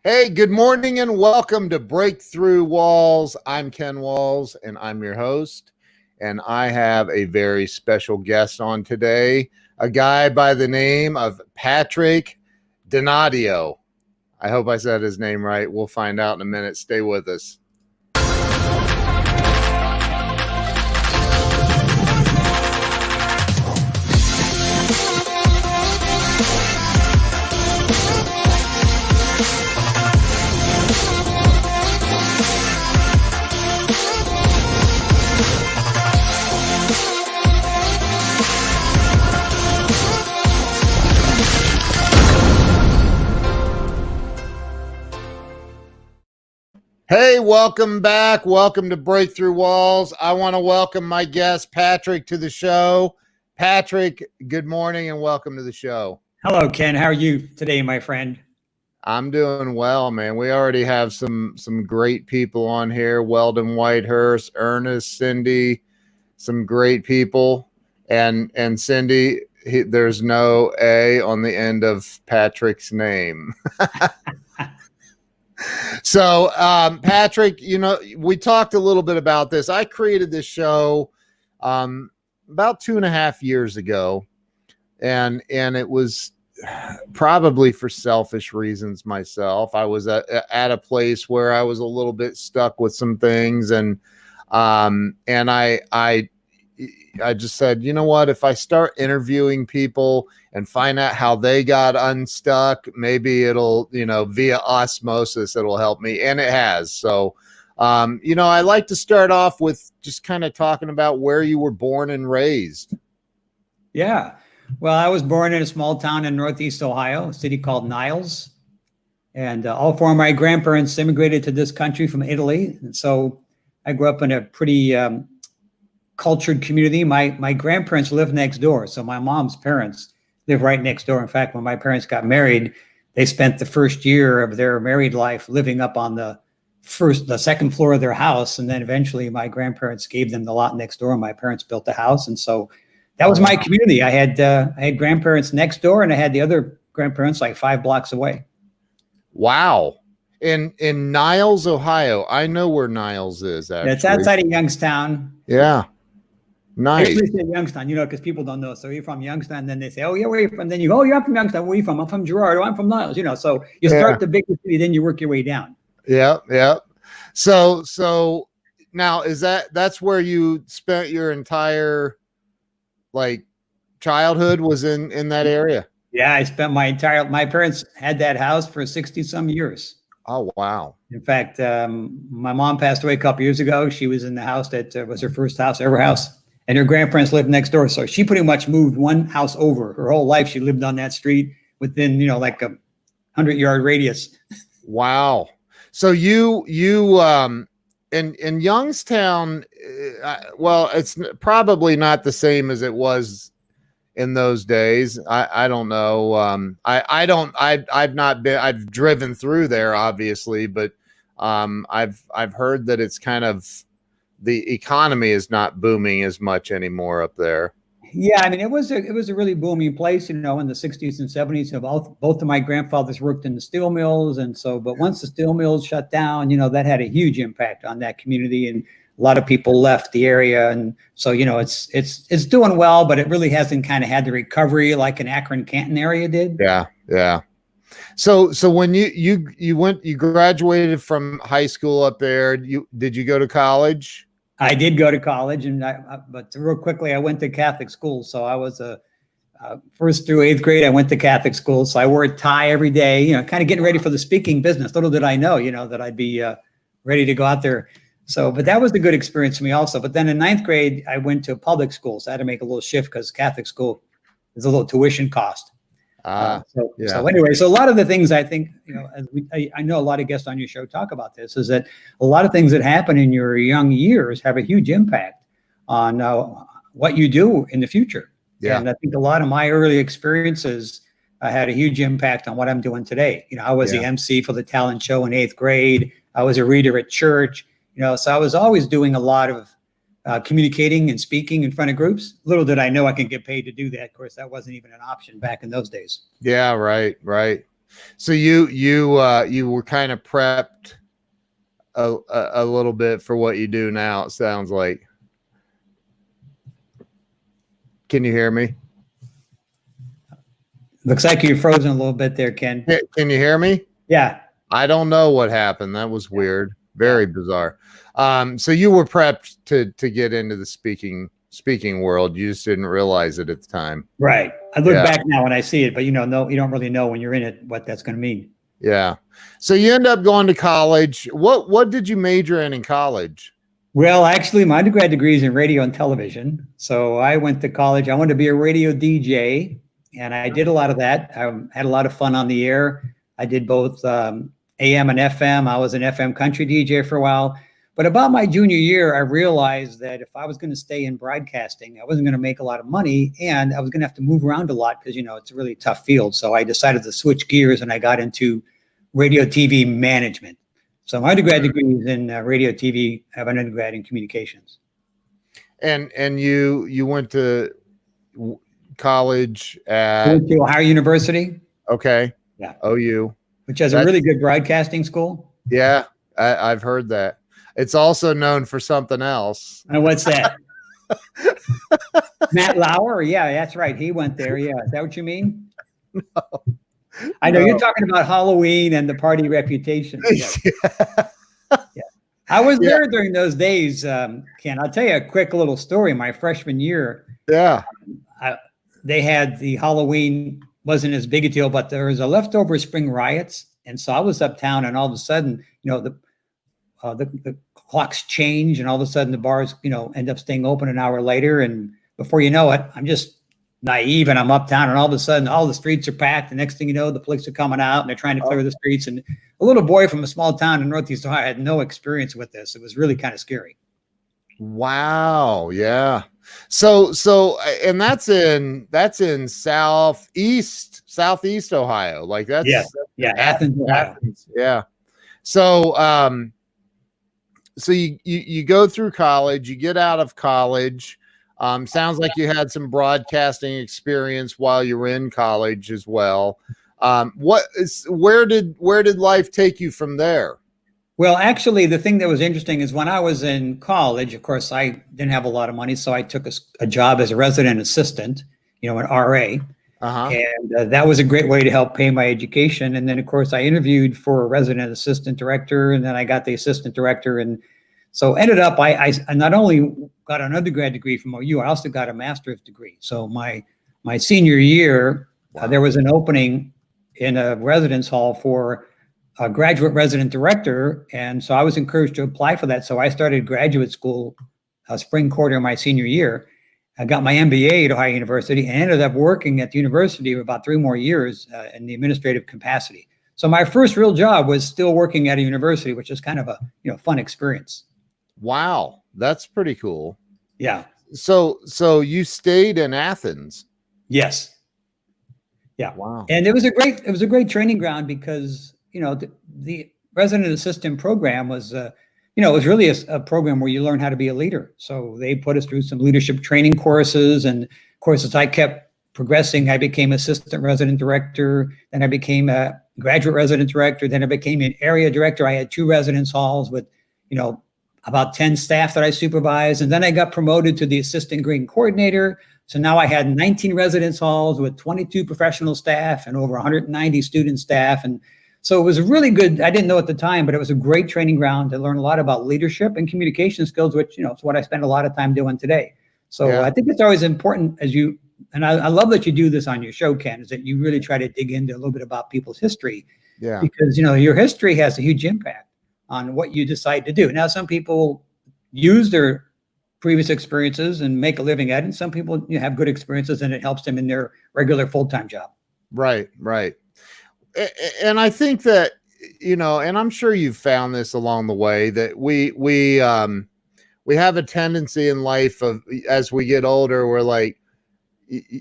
Hey, good morning and welcome to Breakthrough Walls. I'm Ken Walls and I'm your host. And I have a very special guest on today, a guy by the name of Patrick Donadio. I hope I said his name right. We'll find out in a minute. Stay with us. Hey, welcome back. Welcome to Breakthrough Walls. I want to welcome my guest, Patrick, to the show. Patrick, good morning and welcome to the show. Hello, Ken. How are you today, my friend? I'm doing well, man. We already have some great people on here. Weldon Whitehurst, Ernest, Cindy, some great people. And Cindy, there's no A on the end of Patrick's name. So, Patrick, we talked a little bit about this. I created this show about 2.5 years ago, and it was probably for selfish reasons myself. I was at a place where I was a little bit stuck with some things, and I just said, you know what, if I start interviewing people and find out how they got unstuck, maybe it'll, via osmosis, it'll help me. And it has. So, I like to start off with just kind of talking about where you were born and raised. Yeah. Well, I was born in a small town in Northeast Ohio, a city called Niles. And all four of my grandparents immigrated to this country from Italy. And so I grew up in a pretty cultured community. My grandparents lived next door. So my mom's parents lived right next door. In fact, when my parents got married, they spent the first year of their married life living up on the second floor of their house. And then eventually my grandparents gave them the lot next door and my parents built the house. And so that was my community. I had grandparents next door and I had the other grandparents like 5 blocks away. Wow. In Niles, Ohio. I know where Niles is. Actually. It's outside of Youngstown. Yeah. Nice. I say Youngstown, because people don't know. So you're from Youngstown, then they say, "Oh yeah, where are you from?" Then you go, "Oh, you're from Youngstown. Where are you from?" "I'm from Girard." "Oh, I'm from Niles." So you start the bigger city, then you work your way down. Yeah. So now that's where you spent your entire childhood, was in that area? Yeah, I spent my parents had that house for 60 some years. Oh, wow. In fact, my mom passed away a couple years ago. She was in the house that was her first house, ever house. And her grandparents lived next door. So she pretty much moved one house over. Her whole life, she lived on that street within, like a 100-yard radius. Wow. So you in Youngstown, well, it's probably not the same as it was in those days. I don't know. I've driven through there, obviously, but I've heard that it's kind of, the economy is not booming as much anymore up there. Yeah, I mean, it was a really booming place, in the 60s and 70s. Both of my grandfathers worked in the steel mills, and so, but once the steel mills shut down, that had a huge impact on that community, and a lot of people left the area, and so it's doing well, but it really hasn't kind of had the recovery like an Akron Canton area did. Yeah. So when you graduated from high school up there, did you go to college? I did go to college, but real quickly, I went to Catholic school. So I was first through 8th grade, I went to Catholic school. So I wore a tie every day, kind of getting ready for the speaking business. Little did I know, that I'd be ready to go out there. So, but that was a good experience for me also. But then in 9th grade, I went to public school. So I had to make a little shift because Catholic school is a little tuition cost. So anyway, so a lot of the things I think, I know a lot of guests on your show talk about this, is that a lot of things that happen in your young years have a huge impact on what you do in the future. Yeah. And I think a lot of my early experiences had a huge impact on what I'm doing today. I was the MC for the talent show in 8th grade. I was a reader at church, so I was always doing a lot of communicating and speaking in front of groups. Little did I know I could get paid to do that. Of course, that wasn't even an option back in those days. Yeah, right. So you were kind of prepped a little bit for what you do now. It sounds like. Can you hear me? Looks like you're frozen a little bit there, Ken. Can you hear me? Yeah. I don't know what happened. That was weird. Very Yeah. bizarre. So you were prepped to get into the speaking world. You just didn't realize it at the time. Right. I look back now when I see it, but no, you don't really know when you're in it what that's going to mean. Yeah. So you end up going to college. What did you major in college? Well, actually, my undergrad degree is in radio and television. So I went to college. I wanted to be a radio DJ, and I did a lot of that. I had a lot of fun on the air. I did both AM and FM. I was an FM country DJ for a while. But about my junior year, I realized that if I was going to stay in broadcasting, I wasn't going to make a lot of money, and I was going to have to move around a lot because, it's a really tough field. So I decided to switch gears, and I got into radio TV management. So my undergrad degree is in radio TV. I have an undergrad in communications. And you went to college at I went to Ohio University. Okay. Yeah. OU. Which has a really good broadcasting school. Yeah, I've heard that. It's also known for something else. And what's that? Matt Lauer? Yeah, that's right. He went there. Yeah. Is that what you mean? No. I know you're talking about Halloween and the party reputation. Yeah. I was there during those days, Ken. I'll tell you a quick little story. My freshman year, they had the Halloween, wasn't as big a deal, but there was a leftover spring riots. And so I was uptown, and all of a sudden, the clocks change, and all of a sudden the bars, end up staying open an hour later. And before you know it, I'm just naive, and I'm uptown, and all of a sudden all the streets are packed. The next thing you know, the police are coming out and they're trying to clear the streets. And a little boy from a small town in Northeast Ohio had no experience with this. It was really kind of scary. Wow. Yeah. So, and that's in southeast Ohio. Like that's, Athens, Ohio. Yeah. So, so you go through college, you get out of college. Sounds like you had some broadcasting experience while you were in college as well. Where did life take you from there? Well, actually, the thing that was interesting is when I was in college, of course, I didn't have a lot of money, so I took a job as a resident assistant, an RA. And that was a great way to help pay my education. And then, of course, I interviewed for a resident assistant director, and then I got the assistant director. And so ended up, I not only got an undergrad degree from OU, I also got a master's degree. So my senior year, there was an opening in a residence hall for a graduate resident director. And so I was encouraged to apply for that. So I started graduate school spring quarter of my senior year. I got my MBA at Ohio University and ended up working at the university for about 3 more years in the administrative capacity. So my first real job was still working at a university, which is kind of a fun experience. Wow, that's pretty cool. Yeah. So you stayed in Athens? Yes. Yeah. Wow. And it was a great training ground because the resident assistant program was it was really a program where you learn how to be a leader. So they put us through some leadership training courses, and of course, as I kept progressing, I became assistant resident director. Then I became a graduate resident director. Then I became an area director. I had 2 residence halls with about 10 staff that I supervised. And then I got promoted to the assistant grading coordinator. So now I had 19 residence halls with 22 professional staff and over 190 student staff. And so it was really good. I didn't know at the time, but it was a great training ground to learn a lot about leadership and communication skills, which, is what I spend a lot of time doing today. So I think it's always important and I love that you do this on your show, Ken, is that you really try to dig into a little bit about people's history. Yeah. Because, your history has a huge impact on what you decide to do. Now, some people use their previous experiences and make a living at it. And some people have good experiences and it helps them in their regular full-time job. Right. And I think that, and I'm sure you've found this along the way, that we have a tendency in life of, as we get older, we're like,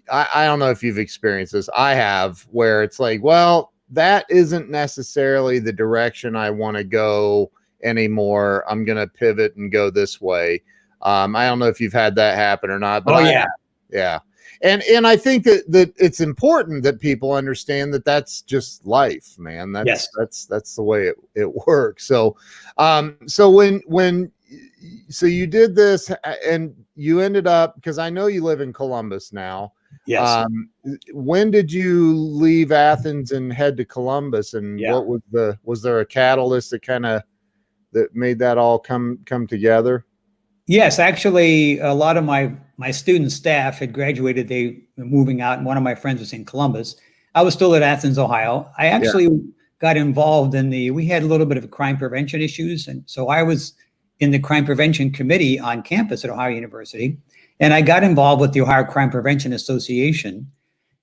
I don't know if you've experienced this. I have, where it's like, well, that isn't necessarily the direction I want to go anymore. I'm going to pivot and go this way. I don't know if you've had that happen or not, but yeah. Yeah. And I think that it's important that people understand that that's just life, man. Yes. That's the way it works. So so you did this and you ended up, because I know you live in Columbus now. Yes. When did you leave Athens and head to Columbus, and Yeah. what was there a catalyst that made that all come together? Yes, actually, a lot of my student staff had graduated. They were moving out, and one of my friends was in Columbus. I was still at Athens, Ohio. I actually got involved we had a little bit of crime prevention issues, and so I was in the crime prevention committee on campus at Ohio University, and I got involved with the Ohio Crime Prevention Association,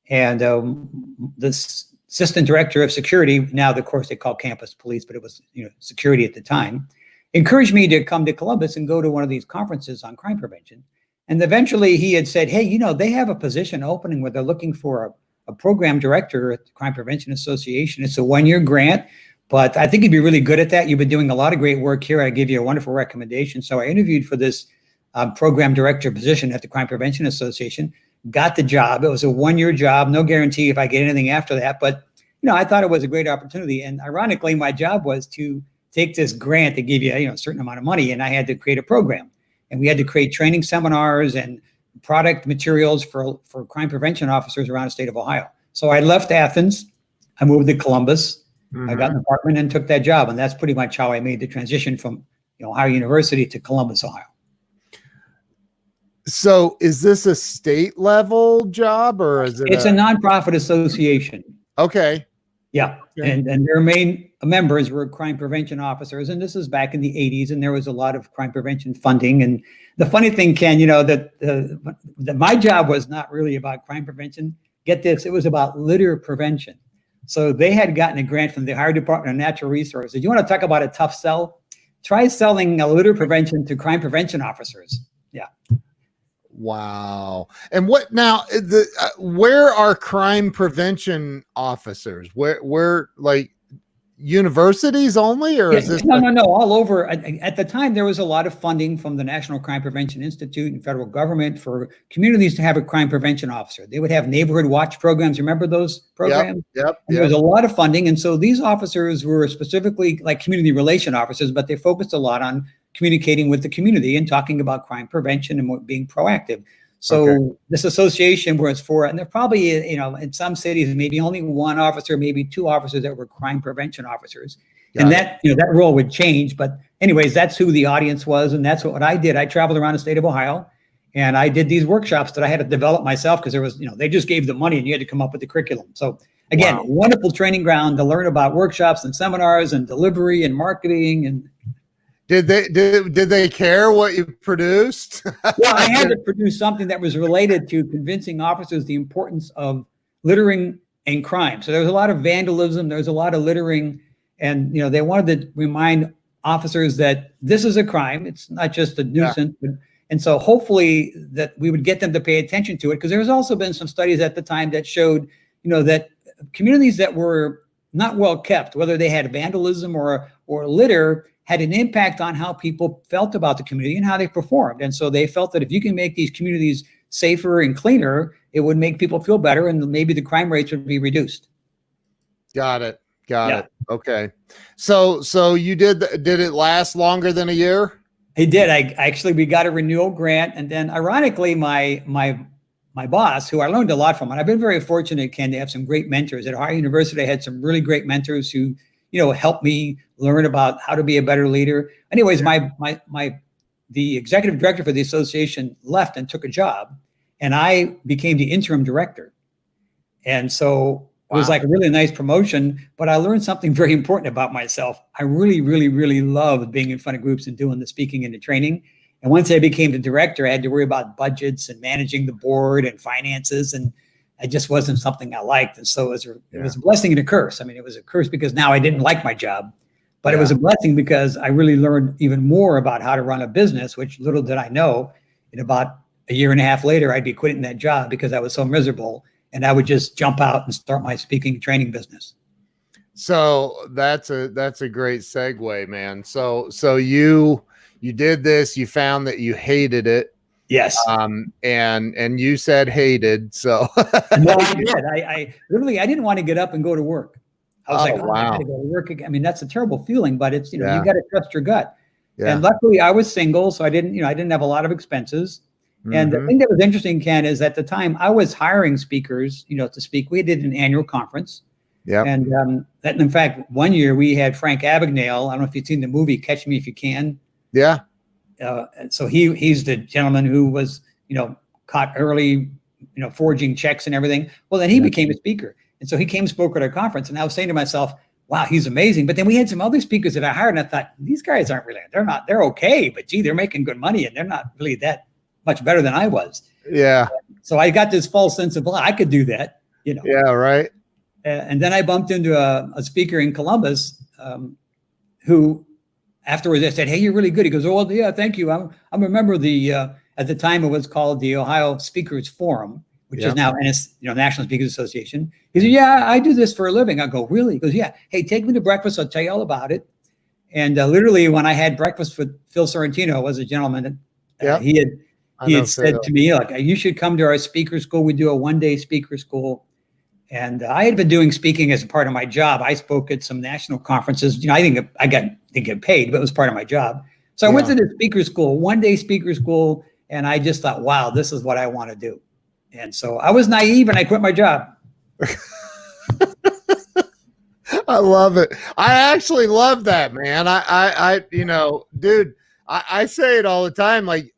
and the assistant director of security, now of course they call campus police, but it was security at the time, encouraged me to come to Columbus and go to one of these conferences on crime prevention. And eventually he had said, hey, they have a position opening where they're looking for a program director at the Crime Prevention Association. It's a 1-year grant, but I think you'd be really good at that. You've been doing a lot of great work here. I give you a wonderful recommendation. So I interviewed for this program director position at the Crime Prevention Association, got the job. It was a 1-year job, no guarantee if I get anything after that. But, I thought it was a great opportunity. And ironically, my job was to take this grant to give you, a certain amount of money, and I had to create a program, and we had to create training seminars and product materials for crime prevention officers around the state of Ohio. So I left Athens, I moved to Columbus, I got an apartment and took that job, and that's pretty much how I made the transition from Ohio University to Columbus, Ohio. So is this a state level job, or is it? It's a nonprofit association. Okay. Yeah. Okay. And their main members were crime prevention officers. And this is back in the 80s. And there was a lot of crime prevention funding. And the funny thing, Ken, that my job was not really about crime prevention. Get this, it was about litter prevention. So they had gotten a grant from the Ohio Department of Natural Resources. You want to talk about a tough sell? Try selling a litter prevention to crime prevention officers. Yeah. Wow. And what now? Where are crime prevention officers? Where like universities only, or is this? No, all over. At the time, there was a lot of funding from the National Crime Prevention Institute and federal government for communities to have a crime prevention officer. They would have neighborhood watch programs. Remember those programs? Yep. There was a lot of funding, and so these officers were specifically like community relation officers, but they focused a lot on communicating with the community and talking about crime prevention and being proactive. So this association was for, and there probably, in some cities, maybe only one officer, maybe two officers that were crime prevention officers. And that role would change. But anyways, that's who the audience was. And that's what I did. I traveled around the state of Ohio, and I did these workshops that I had to develop myself, because there was, they just gave the money and you had to come up with the curriculum. So again, wonderful training ground to learn about workshops and seminars and delivery and marketing. And Did they care what you produced? Well, I had to produce something that was related to convincing officers the importance of littering and crime. So there was a lot of vandalism, there was a lot of littering, and they wanted to remind officers that this is a crime. It's not just a nuisance. And so hopefully that we would get them to pay attention to it, because there's also been some studies at the time that showed, that communities that were not well kept, whether they had vandalism or litter, had an impact on how people felt about the community and how they performed. And so they felt that if you can make these communities safer and cleaner, it would make people feel better, and maybe the crime rates would be reduced. Got it. Okay. So you did it last longer than a year? It did. We got a renewal grant. And then ironically, my boss, who I learned a lot from, and I've been very fortunate, Ken, to have some great mentors. At Ohio University, I had some really great mentors who helped me learn about how to be a better leader. Anyways, the executive director for the association left and took a job, and I became the interim director. And so it was like a really nice promotion, but I learned something very important about myself. I really, really, really loved being in front of groups and doing the speaking and the training. And once I became the director, I had to worry about budgets and managing the board and finances, and it just wasn't something I liked. And so it was a blessing and a curse. I mean, it was a curse because now I didn't like my job, but it was a blessing because I really learned even more about how to run a business, which little did I know, in about a year and a half later, I'd be quitting that job because I was so miserable, and I would just jump out and start my speaking and training business. So that's a great segue, man. So you did this, you found that you hated it. Yes. And you said hated. So No, I did. I literally, I didn't want to get up and go to work. I was like, oh, I wow. gotta go to work again. I mean, that's a terrible feeling, but it's, you Yeah. got to trust your gut. Yeah. And luckily I was single, so I didn't have a lot of expenses. And the thing that was interesting, Ken, is at the time I was hiring speakers, to speak. We did an annual conference. Yeah. And that, in fact, one year we had Frank Abagnale. I don't know if you've seen the movie Catch Me If You Can. Yeah. And so he's the gentleman who was, caught early, forging checks and everything. Well, then he became a speaker. And so he came and spoke at our conference. And I was saying to myself, wow, he's amazing. But then we had some other speakers that I hired, and I thought, these guys aren't really, they're okay, but gee, they're making good money and they're not really that much better than I was. Yeah. So I got this false sense of, well, I could do that, Yeah, right. And then I bumped into a speaker in Columbus who afterwards I said, hey, you're really good. He goes, oh, well, yeah, thank you. I'm a member of the, at the time it was called the Ohio Speakers Forum, which is now National Speakers Association. He said, yeah, I do this for a living. I go, really? He goes, yeah. Hey, take me to breakfast. I'll tell you all about it. And literally when I had breakfast with Phil Sorrentino, was a gentleman, he had said to me, like, you should come to our speaker school. We do a one-day speaker school. And I had been doing speaking as a part of my job. I spoke at some national conferences. I think I didn't get paid, but it was part of my job. So I went to the speaker school, one-day speaker school, and I just thought, wow, this is what I want to do. And so I was naive and I quit my job. I love it. I actually love that, man. I dude, I say it all the time. Like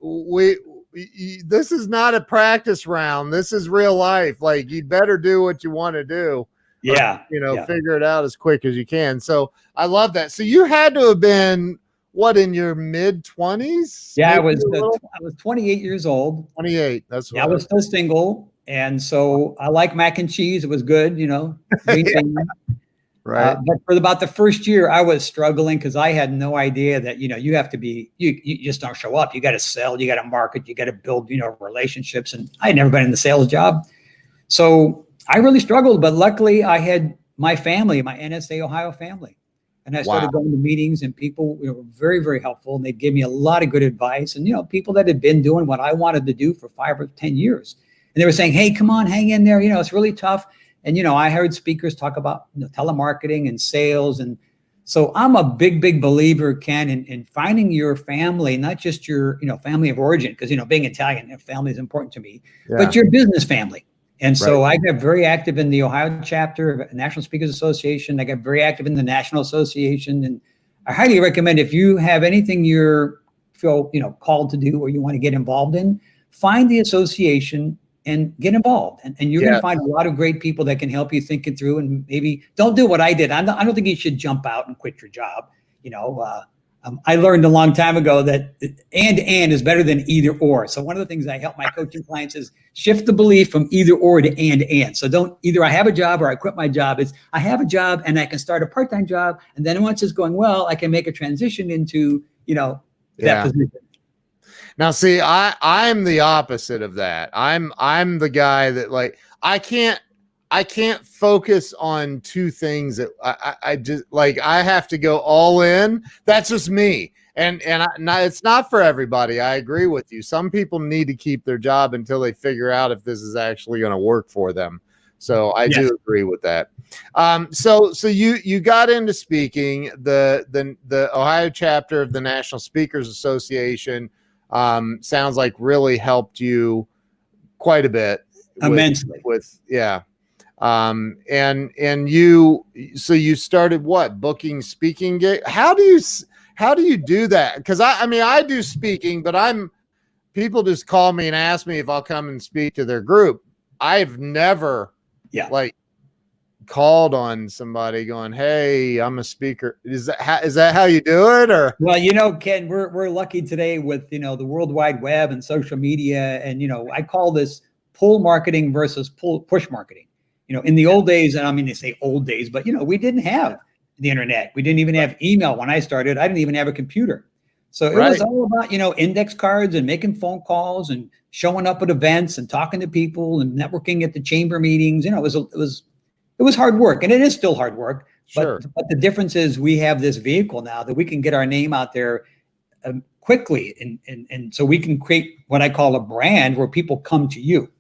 this is not a practice round. This is real life. Like you better do what you want to do. Yeah. Or, figure it out as quick as you can. So I love that. So you had to have been what, in your mid-20s? Yeah, I was 28 years old. 28. That's I was still single. And so I like mac and cheese. It was good, Right. But for about the first year, I was struggling because I had no idea that, you have to be, you just don't show up. You got to sell, you got to market, you got to build, relationships. And I had never been in the sales job. So I really struggled, but luckily I had my family, my NSA Ohio family. And I started going to meetings, and people were very, very helpful. And they'd give me a lot of good advice. And, people that had been doing what I wanted to do for 5 or 10 years. And they were saying, hey, come on, hang in there. It's really tough. And, I heard speakers talk about telemarketing and sales. And so I'm a big, big believer, Ken, in finding your family, not just your, family of origin, because, being Italian, family is important to me, but your business family. And so I got very active in the Ohio chapter of National Speakers Association. I got very active in the National Association. And I highly recommend, if you have anything you feel, called to do or you want to get involved in, find the association and get involved. And you're going to find a lot of great people that can help you think it through. And maybe don't do what I did. I don't think you should jump out and quit your job. I learned a long time ago that and is better than either or. So one of the things I help my coaching clients is shift the belief from either or to and. So don't either I have a job or I quit my job. It's I have a job and I can start a part-time job. And then once it's going well, I can make a transition into, that position. Now, see, I'm the opposite of that. I'm the guy that, like, I can't focus on two things that I just, like, I have to go all in. That's just me. And it's not for everybody. I agree with you. Some people need to keep their job until they figure out if this is actually going to work for them. So I do agree with that. So you got into speaking. The Ohio chapter of the National Speakers Association sounds like really helped you quite a bit. Immensely. And you started what, booking speaking gig? How do you do that? Because I do speaking, but people just call me and ask me if I'll come and speak to their group. I've never called on somebody going, hey, I'm a speaker. Is that how you do it? Or well, Ken, we're lucky today with the World Wide Web and social media, and I call this pull marketing versus push marketing. In the old days, and they say old days, but we didn't have the internet. We didn't even have email when I started. I didn't even have a computer. So it was all about, index cards and making phone calls and showing up at events and talking to people and networking at the chamber meetings. It was hard work, and it is still hard work. Sure. But the difference is we have this vehicle now that we can get our name out there quickly. And so we can create what I call a brand where people come to you.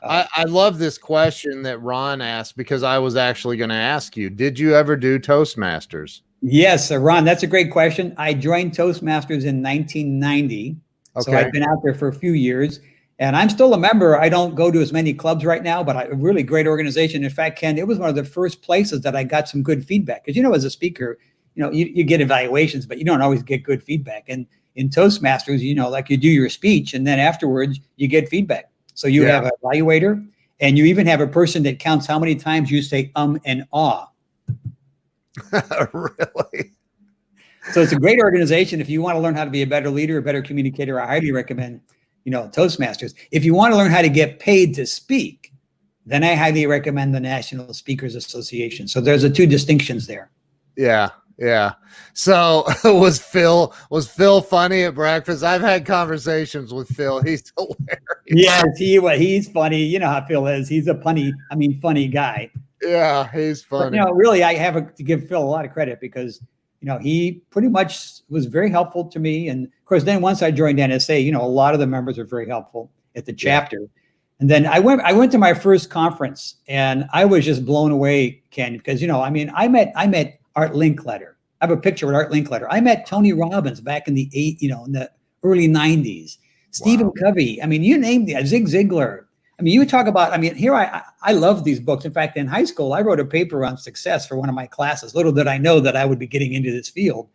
I love this question that Ron asked, because I was actually going to ask you, did you ever do Toastmasters? Yes, Ron, that's a great question. I joined Toastmasters in 1990. So I've been out there for a few years, and I'm still a member. I don't go to as many clubs right now, but a really great organization. In fact, Ken, it was one of the first places that I got some good feedback. Because, as a speaker, you get evaluations, but you don't always get good feedback. And in Toastmasters, like you do your speech, and then afterwards you get feedback. So you have an evaluator, and you even have a person that counts how many times you say and ah. Really? So it's a great organization. If you want to learn how to be a better leader, a better communicator, I highly recommend, Toastmasters. If you want to learn how to get paid to speak, then I highly recommend the National Speakers Association. So there's the two distinctions there. Yeah. Yeah. So was Phil funny at breakfast? I've had conversations with Phil. He's hilarious. Yes, he's funny. You know how Phil is. He's a funny guy. Yeah, he's funny. But, really, I have to give Phil a lot of credit because, he pretty much was very helpful to me. And of course, then once I joined NSA, a lot of the members are very helpful at the chapter. Yeah. And then I went to my first conference, and I was just blown away, Ken, because, I met Art Linkletter. I have a picture with Art Linkletter. I met Tony Robbins back in the in the early 90s. Stephen Covey. You named it. Zig Ziglar. You talk about, here I love these books. In fact, in high school, I wrote a paper on success for one of my classes. Little did I know that I would be getting into this field.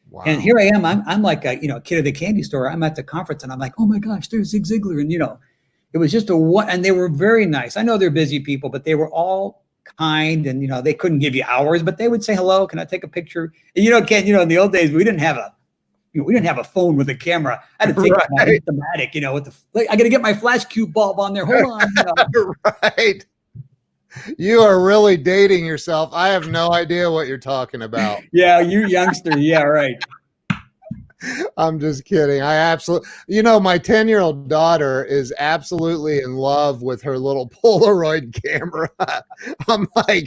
Wow. And here I am. I'm like a kid at the candy store. I'm at the conference, and I'm like, oh my gosh, there's Zig Ziglar. And it was just and they were very nice. I know they're busy people, but they were all kind, and they couldn't give you hours, but they would say hello. Can I take a picture? And Ken, in the old days we didn't have a phone with a camera. I had to take my thematic, I got to get my flash cube bulb on there. Hold on. Right. You are really dating yourself. I have no idea what you're talking about. Yeah, you youngster. Yeah, right. I'm just kidding. I absolutely, my 10-year-old daughter is absolutely in love with her little Polaroid camera. I'm like,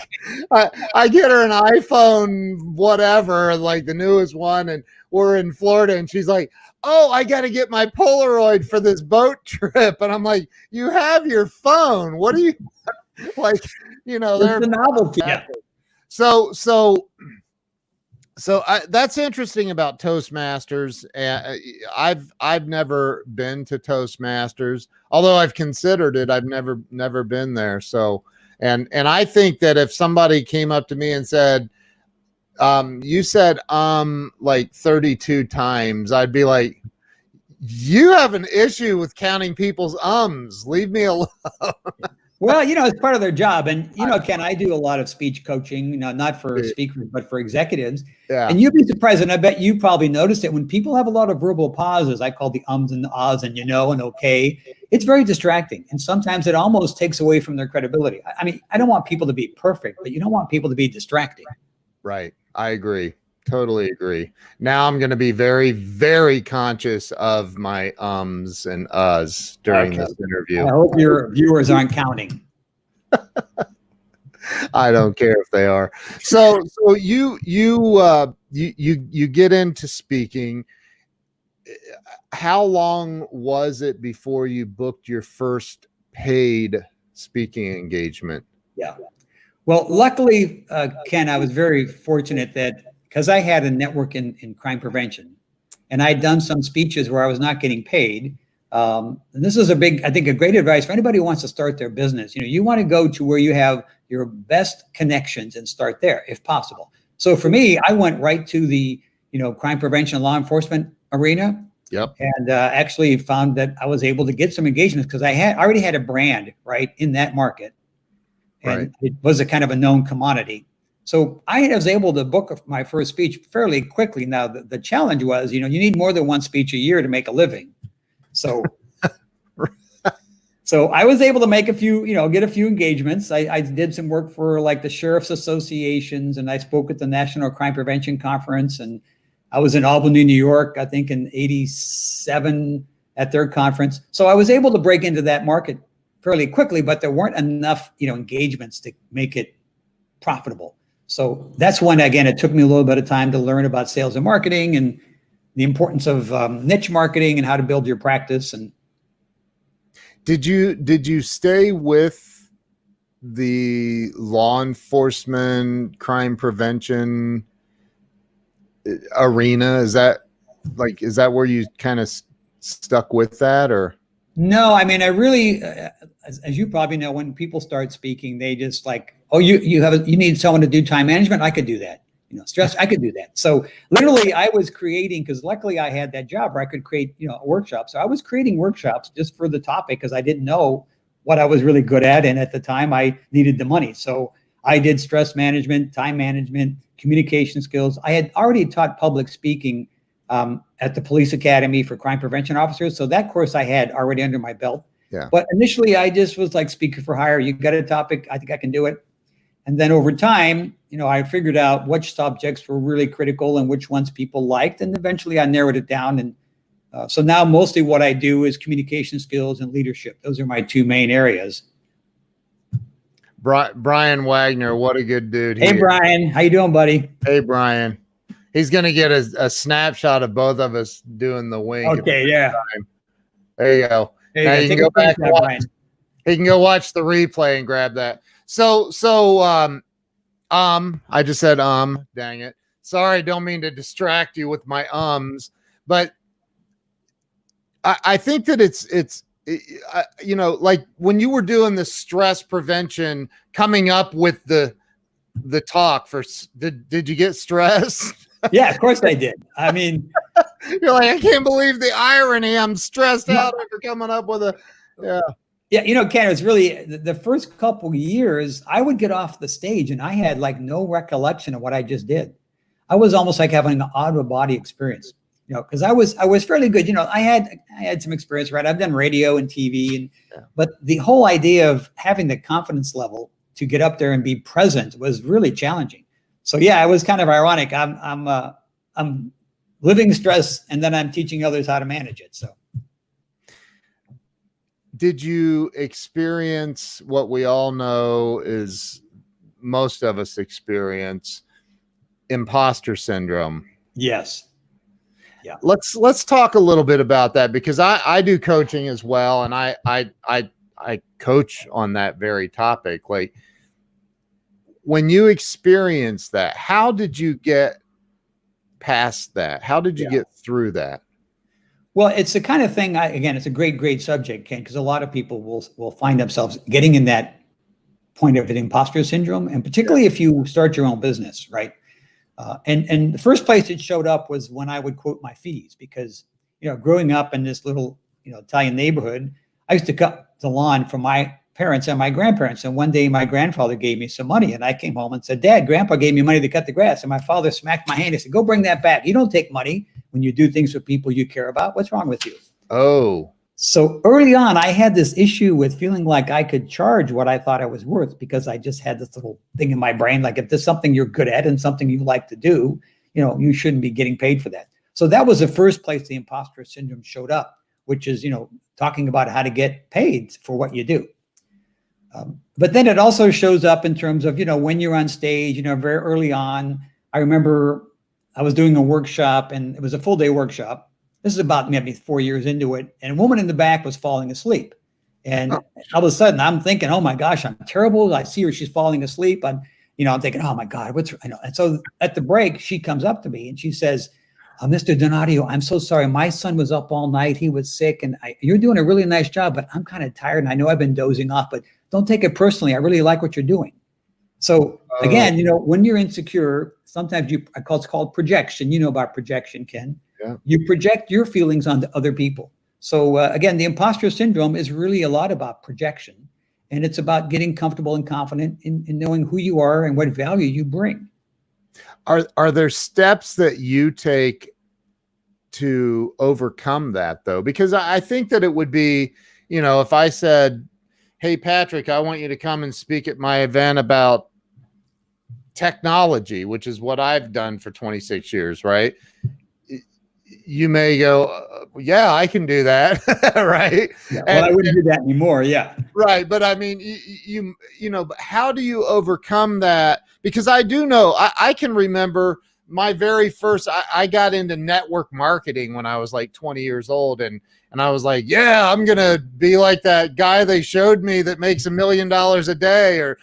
I get her an iPhone, whatever, like the newest one, and we're in Florida, and she's like, oh, I got to get my Polaroid for this boat trip. And I'm like, you have your phone. What do you like? They're the novelty. Yeah. So that's interesting about Toastmasters. I've never been to Toastmasters, although I've considered it. I've never been there. So, and I think that if somebody came up to me and said, you said, like 32 times, I'd be like, you have an issue with counting people's ums. Leave me alone. Well, it's part of their job. And, Ken, I do a lot of speech coaching, not for speakers, but for executives. Yeah. And you'd be surprised, and I bet you probably noticed it, when people have a lot of verbal pauses, I call the ums and the ahs and and okay, it's very distracting. And sometimes it almost takes away from their credibility. I don't want people to be perfect, but you don't want people to be distracting. Right. I agree. Totally agree. Now I'm going to be very, very conscious of my ums and uhs during this interview. I hope your viewers aren't counting. I don't care if they are. So you get into speaking. How long was it before you booked your first paid speaking engagement? Yeah. Well, luckily, Ken, I was very fortunate that because I had a network in crime prevention, and I'd done some speeches where I was not getting paid. And this is a great advice for anybody who wants to start their business. You want to go to where you have your best connections and start there if possible. So for me, I went right to the, crime prevention and law enforcement arena. Yep. And actually found that I was able to get some engagements because I already had a brand right in that market. And it was a kind of a known commodity. So I was able to book my first speech fairly quickly. Now, the challenge was, you need more than one speech a year to make a living. So, so I was able to make a few, get a few engagements. I did some work for like the sheriff's associations, and I spoke at the National Crime Prevention Conference, and I was in Albany, New York, I think in '87 at their conference. So I was able to break into that market fairly quickly, but there weren't enough, engagements to make it profitable. So that's when, again, it took me a little bit of time to learn about sales and marketing. And the importance of niche marketing and how to build your practice. And did you stay with the law enforcement, crime prevention arena? Is that where you kind of stuck with that, or? No, I mean, I really, as you probably know, when people start speaking, they just like, oh, you need someone to do time management. I could do that. Stress, I could do that. So literally I was creating, because luckily I had that job where I could create, a workshop. So I was creating workshops just for the topic because I didn't know what I was really good at. And at the time I needed the money. So I did stress management, time management, communication skills. I had already taught public speaking at the police academy for crime prevention officers. So that course I had already under my belt. Yeah. But initially I just was like speaker for hire. You got a topic, I think I can do it. And then over time, I figured out which subjects were really critical and which ones people liked. And eventually I narrowed it down. And so now mostly what I do is communication skills and leadership. Those are my two main areas. Brian Wagner, what a good dude. Hey, Brian. How you doing, buddy? Hey, Brian. He's going to get a snapshot of both of us doing the wink. Okay, yeah. There you go. Now you can go back and watch. He can go watch the replay and grab that. So I just said, dang it. Sorry, don't mean to distract you with my but I think that it's like when you were doing the stress prevention, coming up with the talk for, did you get stressed? Yeah, of course I did. I mean, you're like, I can't believe the irony. I'm stressed out after coming up with yeah. Yeah, Ken, it's really the first couple of years, I would get off the stage and I had like no recollection of what I just did. I was almost like having an out of body experience, because I was fairly good. I had some experience, right? I've done radio and TV, but the whole idea of having the confidence level to get up there and be present was really challenging. So yeah, it was kind of ironic. I'm living stress and then I'm teaching others how to manage it. So. Did you experience what we all know is most of us experience, imposter syndrome? Yes. Yeah. Let's talk a little bit about that, because I do coaching as well. And I coach on that very topic. Like, when you experience that, how did you get past that? How did you get through that? Well, it's the kind of thing, it's a great subject, Ken, because a lot of people will find themselves getting in that point of an imposter syndrome, and particularly if you start your own business, right? And the first place it showed up was when I would quote my fees, because, growing up in this little, Italian neighborhood, I used to cut the lawn for my parents and my grandparents. And one day my grandfather gave me some money and I came home and said, Dad, Grandpa gave me money to cut the grass. And my father smacked my hand and said, go bring that back. You don't take money when you do things for people you care about. What's wrong with you? Oh. So early on, I had this issue with feeling like I could charge what I thought I was worth, because I just had this little thing in my brain. Like, if there's something you're good at and something you like to do, you shouldn't be getting paid for that. So that was the first place the imposter syndrome showed up, which is, talking about how to get paid for what you do. But then it also shows up in terms of, when you're on stage, very early on. I remember I was doing a workshop, and it was a full day workshop. This is about maybe 4 years into it. And a woman in the back was falling asleep. And all of a sudden I'm thinking, oh my gosh, I'm terrible. I see her, she's falling asleep. I'm thinking, oh my God, and so at the break, she comes up to me and she says, Mr. Donadio, I'm so sorry. My son was up all night. He was sick, and you're doing a really nice job, but I'm kind of tired. And I know I've been dozing off, but don't take it personally. I really like what you're doing. So again, when you're insecure, sometimes it's called projection. You know about projection, Ken. Yeah. You project your feelings onto other people. So again, the imposter syndrome is really a lot about projection, and it's about getting comfortable and confident in knowing who you are and what value you bring. Are there steps that you take to overcome that, though? Because I think that it would be, if I said, hey, Patrick, I want you to come and speak at my event about technology, which is what I've done for 26 years, right? You may go, yeah, I can do that. Right. Yeah, well, I wouldn't do that anymore. Yeah. Right. But I mean, but how do you overcome that? Because I do know, I can remember my very first, I got into network marketing when I was like 20 years old. And I was like, yeah, I'm going to be like that guy they showed me that makes $1 million a day, or,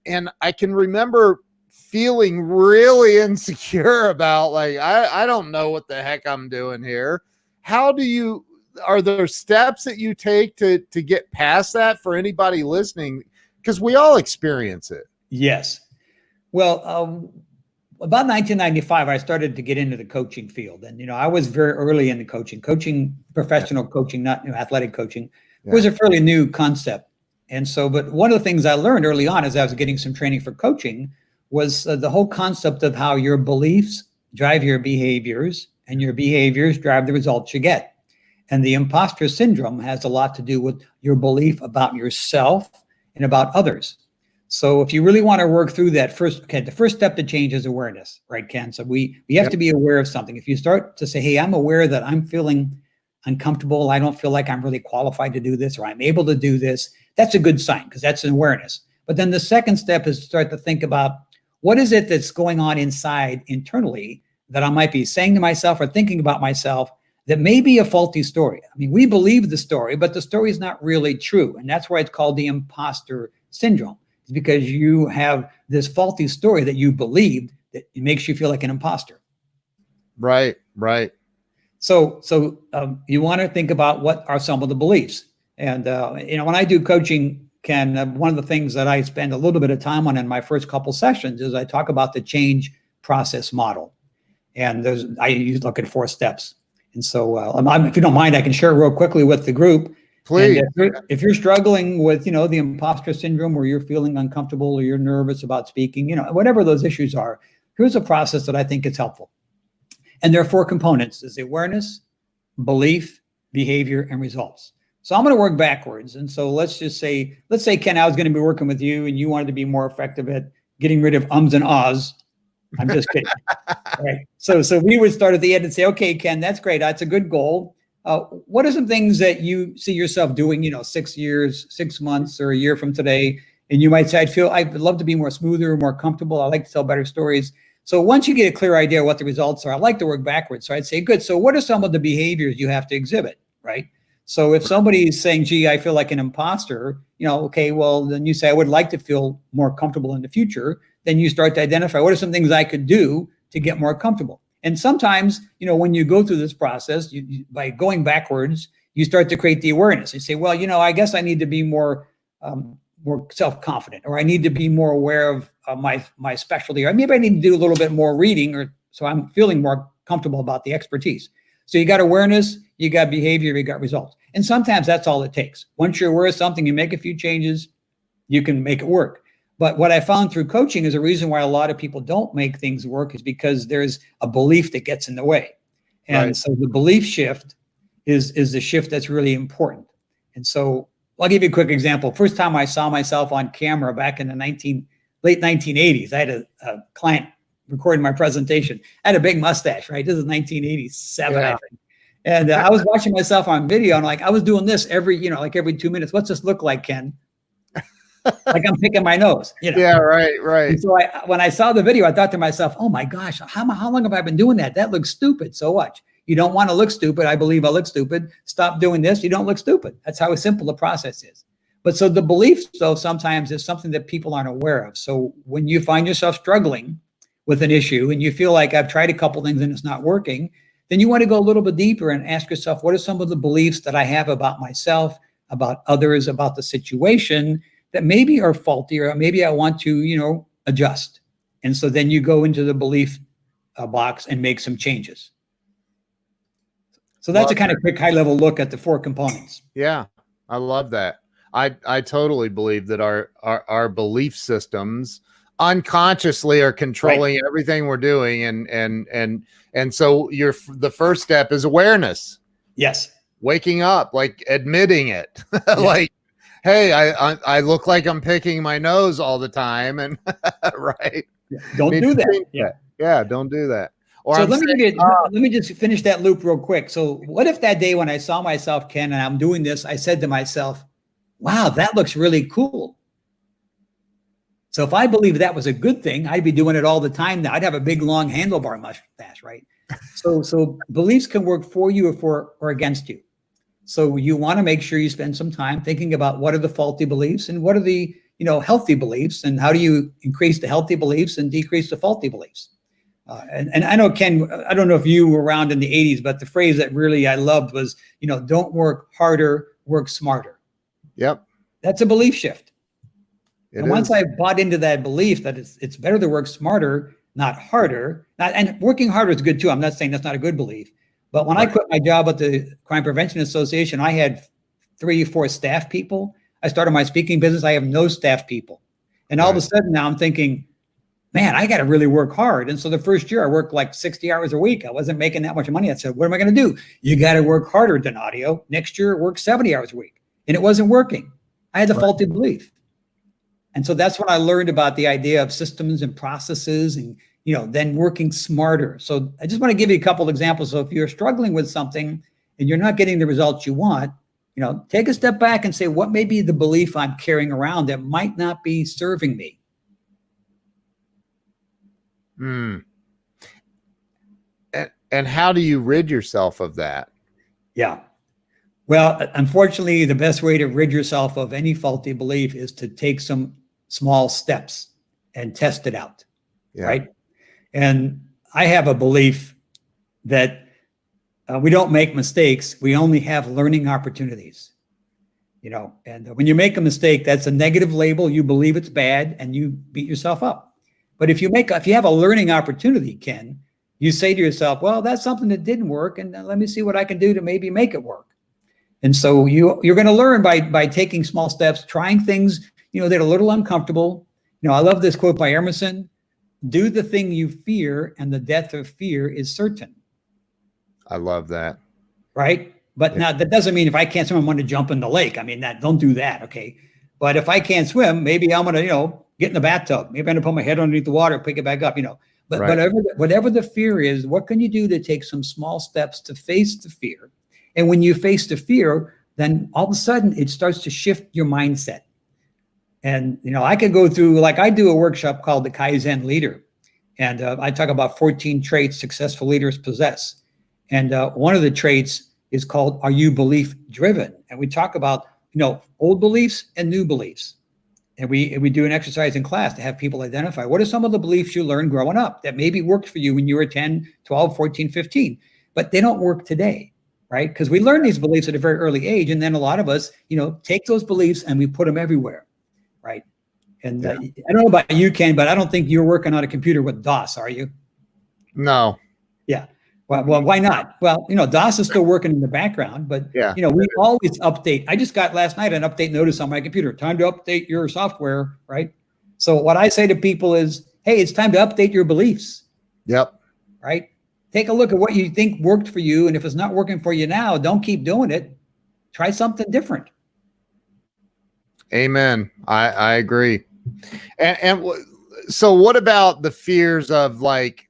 and I can remember feeling really insecure about like, I don't know what the heck I'm doing here. Are there steps that you take to get past that for anybody listening? Because we all experience it. Yes. Well, about 1995, I started to get into the coaching field. And, I was very early in the coaching, professional coaching, not athletic coaching, was a fairly new concept. And so, but one of the things I learned early on as I was getting some training for coaching was the whole concept of how your beliefs drive your behaviors and your behaviors drive the results you get. And the imposter syndrome has a lot to do with your belief about yourself and about others. So if you really want to work through that the first step to change is awareness, right, Ken? So we have to be aware of something. If you start to say, hey, I'm aware that I'm feeling uncomfortable, I don't feel like I'm really qualified to do this, or I'm able to do this, that's a good sign, because that's an awareness. But then the second step is to start to think about, what is it that's going on inside internally that I might be saying to myself or thinking about myself that may be a faulty story. I mean, we believe the story, but the story is not really true. And that's why it's called the imposter syndrome. It's because you have this faulty story that you believed that it makes you feel like an imposter. Right. So you want to think about what are some of the beliefs. And, when I do coaching, Ken, one of the things that I spend a little bit of time on in my first couple sessions is I talk about the change process model. And I look at 4 steps. And so if you don't mind, I can share real quickly with the group. Please. If you're struggling with, the imposter syndrome, or you're feeling uncomfortable, or you're nervous about speaking, whatever those issues are, here's a process that I think is helpful. And there are 4 components: is awareness, belief, behavior, and results. So I'm going to work backwards. And so let's say, Ken, I was going to be working with you and you wanted to be more effective at getting rid of ums and ahs. I'm just kidding. Right. So we would start at the end and say, okay, Ken, that's great. That's a good goal. What are some things that you see yourself doing, 6 years, 6 months, or a year from today? And you might say, I'd love to be more smoother, more comfortable. I like to tell better stories. So once you get a clear idea of what the results are, I like to work backwards. So I'd say, good. So what are some of the behaviors you have to exhibit, right? So if somebody is saying, gee, I feel like an imposter, okay, well, then you say, I would like to feel more comfortable in the future. Then you start to identify, what are some things I could do to get more comfortable? And sometimes, when you go through this process, by going backwards, you start to create the awareness. You say, well, I guess I need to be more self-confident, or I need to be more aware of my specialty, or maybe I need to do a little bit more reading, or so I'm feeling more comfortable about the expertise. So you got awareness, you got behavior, you got results. And sometimes that's all it takes. Once you're aware of something, you make a few changes, you can make it work. But what I found through coaching is a reason why a lot of people don't make things work is because there's a belief that gets in the way. And right. So the belief shift is the shift that's really important. And so I'll give you a quick example. First time I saw myself on camera back in the late 1980s, I had a client recording my presentation. I had a big mustache, right? This is 1987, I think. And I was watching myself on video, and I was doing this every 2 minutes. What's this look like, Ken? Like I'm picking my nose. Yeah, right. And so when I saw the video, I thought to myself, oh my gosh, how long have I been doing that? That looks stupid. So what? You don't want to look stupid. I believe I look stupid. Stop doing this. You don't look stupid. That's how simple the process is. But so the belief, though, sometimes is something that people aren't aware of. So when you find yourself struggling with an issue and you feel like I've tried a couple things and it's not working, then you want to go a little bit deeper and ask yourself, what are some of the beliefs that I have about myself, about others, about the situation that maybe are faulty, or maybe I want to, adjust. And so then you go into the belief box and make some changes. So that's a kind of quick high-level look at the 4 components. Yeah, I love that. I totally believe that our belief systems unconsciously are controlling everything we're doing, and so the first step is awareness. Yes, waking up, admitting it, yeah. Hey, I look like I'm picking my nose all the time, and right? Don't do that. Yeah, don't do that. Or so let me just finish that loop real quick. So what if that day when I saw myself, Ken, and I'm doing this, I said to myself, wow, that looks really cool. So if I believe that was a good thing, I'd be doing it all the time now. I'd have a big, long handlebar mustache, right? So beliefs can work for you or against you. So you want to make sure you spend some time thinking about what are the faulty beliefs and what are the healthy beliefs, and how do you increase the healthy beliefs and decrease the faulty beliefs. And I know, Ken, I don't know if you were around in the 80s, but the phrase that really I loved was, don't work harder, work smarter. Yep. That's a belief shift. And once is. I bought into that belief that it's better to work smarter, not harder, and working harder is good too. I'm not saying that's not a good belief. But when I quit my job at the Crime Prevention Association, I had 3 or 4 staff people. I started my speaking business. I have no staff people. And all of a sudden now I'm thinking, man, I got to really work hard. And so the first year I worked like 60 hours a week. I wasn't making that much money. I said, what am I going to do? You got to work harder, Donadio. Next year, work 70 hours a week. And it wasn't working. I had the faulty belief. And so that's when I learned about the idea of systems and processes and, then working smarter. So I just want to give you a couple of examples. So if you're struggling with something and you're not getting the results you want, take a step back and say, what may be the belief I'm carrying around that might not be serving me? And how do you rid yourself of that? Yeah. Well, unfortunately, the best way to rid yourself of any faulty belief is to take some small steps and test it out. Yeah. Right. And I have a belief that we don't make mistakes. We only have learning opportunities. And when you make a mistake, that's a negative label. You believe it's bad and you beat yourself up. But if you have a learning opportunity, Ken, you say to yourself, well, that's something that didn't work, and let me see what I can do to maybe make it work. And so you're going to learn by taking small steps, trying things, that are a little uncomfortable. I love this quote by Emerson: "Do the thing you fear, and the death of fear is certain." I love that. Right? But now that doesn't mean if I can't swim, I'm going to jump in the lake. I mean, don't do that. Okay. But if I can't swim, maybe I'm going to, get in the bathtub. Maybe I'm going to put my head underneath the water, pick it back up, But whatever the fear is, what can you do to take some small steps to face the fear? And when you face the fear, then all of a sudden it starts to shift your mindset. And, I could go through, like I do a workshop called the Kaizen Leader. And I talk about 14 traits successful leaders possess. And one of the traits is called, are you belief driven? And we talk about, old beliefs and new beliefs. And we do an exercise in class to have people identify what are some of the beliefs you learned growing up that maybe worked for you when you were 10, 12, 14, 15, but they don't work today, right? Because we learn these beliefs at a very early age. And then a lot of us, take those beliefs and we put them everywhere, right? And I don't know about you, Ken, but I don't think you're working on a computer with DOS, are you? No. Yeah. Well, why not? Well, DOS is still working in the background, but we always update. I just got last night an update notice on my computer. Time to update your software, right? So what I say to people is, hey, it's time to update your beliefs. Yep. Right? Take a look at what you think worked for you, and if it's not working for you now, don't keep doing it. Try something different. Amen. I agree. And so what about the fears of like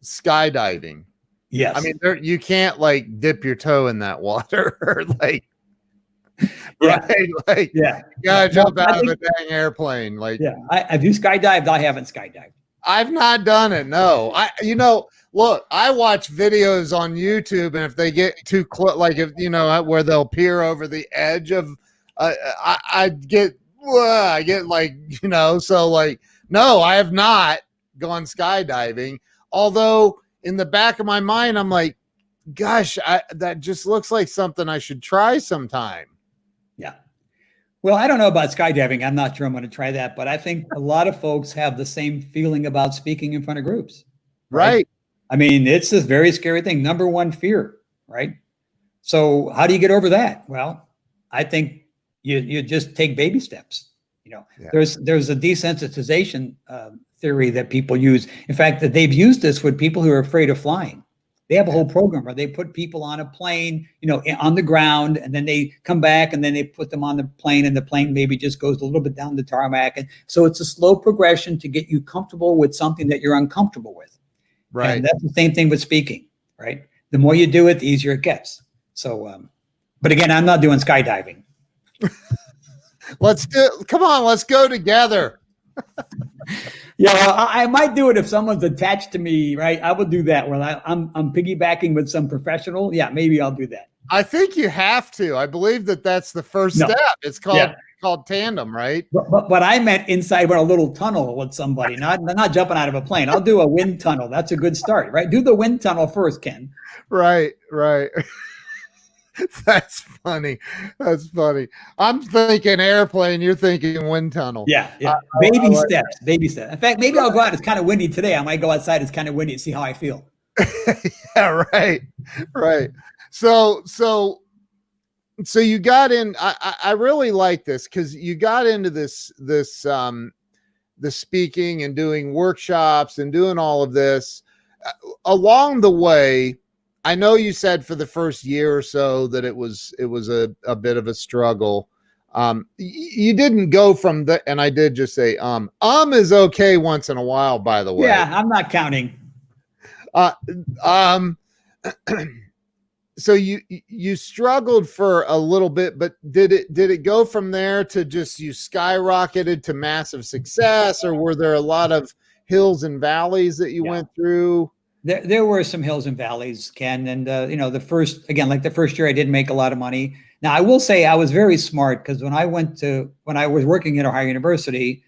skydiving? Yes. I mean, you can't like dip your toe in that water or like, right? Like, you gotta jump out of a dang airplane. Like, have you skydived? I haven't skydived. I've not done it. No, look, I watch videos on YouTube, and if they get too close, like if where they'll peer over the edge of, I get like, so like, no, I have not gone skydiving. Although in the back of my mind, I'm like, gosh, that just looks like something I should try sometime. Yeah. Well, I don't know about skydiving. I'm not sure I'm going to try that, but I think a lot of folks have the same feeling about speaking in front of groups. Right. I mean, it's a very scary thing. Number one fear, right? So how do you get over that? Well, I think you just take baby steps. There's a desensitization theory that people use. In fact, that they've used this with people who are afraid of flying. They have a whole program where they put people on a plane, on the ground, and then they come back and then they put them on the plane, and the plane maybe just goes a little bit down the tarmac. And so it's a slow progression to get you comfortable with something that you're uncomfortable with. Right. And that's the same thing with speaking, right? The more you do it, the easier it gets. So, but again, I'm not doing skydiving. Let's go together. Yeah, well, I might do it if someone's attached to me, right? I would do that when I'm piggybacking with some professional. Yeah, maybe I'll do that. I think you have to. I believe that that's the first No. step. It's called tandem, right? But I meant inside with a little tunnel with somebody, not jumping out of a plane. I'll do a wind tunnel. That's a good start, right? Do the wind tunnel first, Ken. Right. That's funny. That's funny. I'm thinking airplane. You're thinking wind tunnel. Yeah. Baby steps. In fact, maybe I'll go out. It's kind of windy today. I might go outside. It's kind of windy and see how I feel. Yeah. Right. So you got in. I really like this because you got into the speaking and doing workshops and doing all of this along the way. I know you said for the first year or so that it was a bit of a struggle. You didn't go from the, and I did just say, is okay once in a while, by the way. Yeah, I'm not counting. So you struggled for a little bit, but did it go from there to just you skyrocketed to massive success, or were there a lot of hills and valleys that you went through? There were some hills and valleys, Ken, and the first year I didn't make a lot of money. Now I will say I was very smart because when I was working at Ohio University,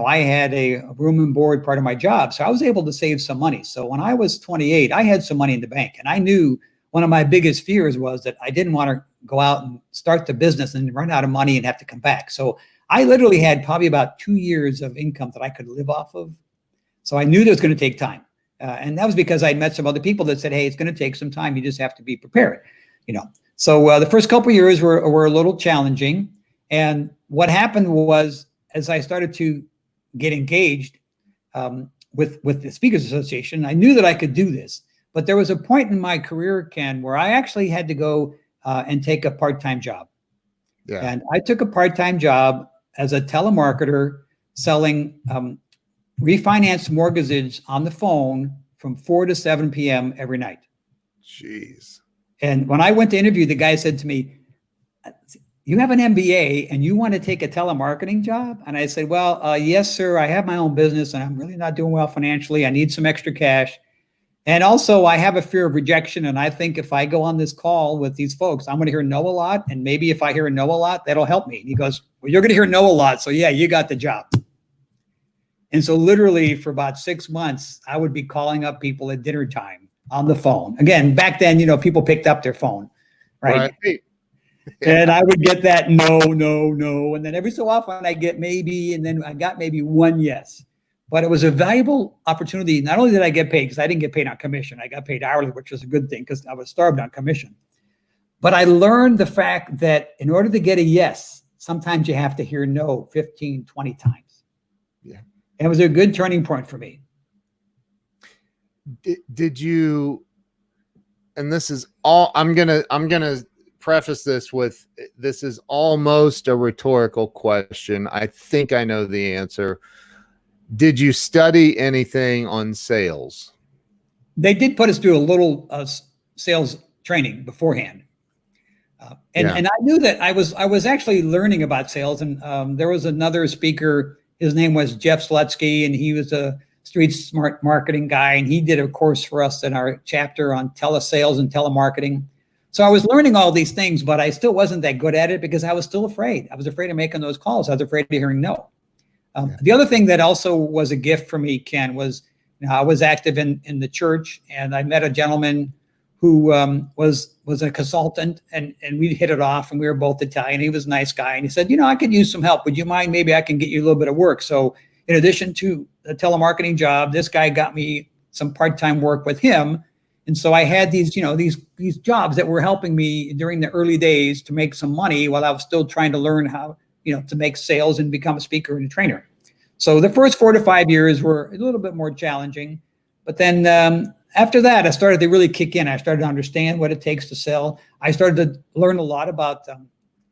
I had a room and board part of my job, so I was able to save some money. So when I was 28, I had some money in the bank, and I knew one of my biggest fears was that I didn't want to go out and start the business and run out of money and have to come back. So I literally had probably about 2 years of income that I could live off of. So I knew that was going to take time. And that was because I'd met some other people that said, hey, it's going to take some time. You just have to be prepared, So the first couple of years were a little challenging. And what happened was, as I started to get engaged with the Speakers Association, I knew that I could do this. But there was a point in my career, Ken, where I actually had to go and take a part-time job. Yeah. And I took a part-time job as a telemarketer selling refinanced mortgages on the phone from 4 to 7 p.m. every night. Jeez. And when I went to interview, the guy said to me, you have an MBA and you want to take a telemarketing job? And I said, well, yes, sir. I have my own business and I'm really not doing well financially. I need some extra cash. And also I have a fear of rejection. And I think if I go on this call with these folks, I'm going to hear no a lot. And maybe if I hear no a lot, that'll help me. And he goes, well, you're going to hear no a lot. So yeah, you got the job. And so literally for about 6 months, I would be calling up people at dinner time on the phone. Again, back then, people picked up their phone, right? Yeah. And I would get that no. And then every so often I get maybe, and then I got maybe one yes. But it was a valuable opportunity. Not only did I get paid, because I didn't get paid on commission. I got paid hourly, which was a good thing because I was starved on commission. But I learned the fact that in order to get a yes, sometimes you have to hear no 15, 20 times. Yeah. And it was a good turning point for me. Did you, and this is all, I'm gonna preface this with, this is almost a rhetorical question. I think I know the answer. Did you study anything on sales? They did put us through a little sales training beforehand. And I knew that I was actually learning about sales. And there was another speaker, his name was Jeff Slutsky, and he was a street smart marketing guy. And he did a course for us in our chapter on telesales and telemarketing. So I was learning all these things, but I still wasn't that good at it because I was still afraid. I was afraid of making those calls. I was afraid of hearing no. The other thing that also was a gift for me, Ken, was I was active in the church, and I met a gentleman who was a consultant, and we hit it off, and we were both Italian. He was a nice guy, and he said, I could use some help. Would you mind? Maybe I can get you a little bit of work. So in addition to the telemarketing job, this guy got me some part-time work with him. And so I had these jobs that were helping me during the early days to make some money while I was still trying to learn how to make sales and become a speaker and a trainer. So the first 4 to 5 years were a little bit more challenging. But then after that, I started to really kick in. I started to understand what it takes to sell. I started to learn a lot about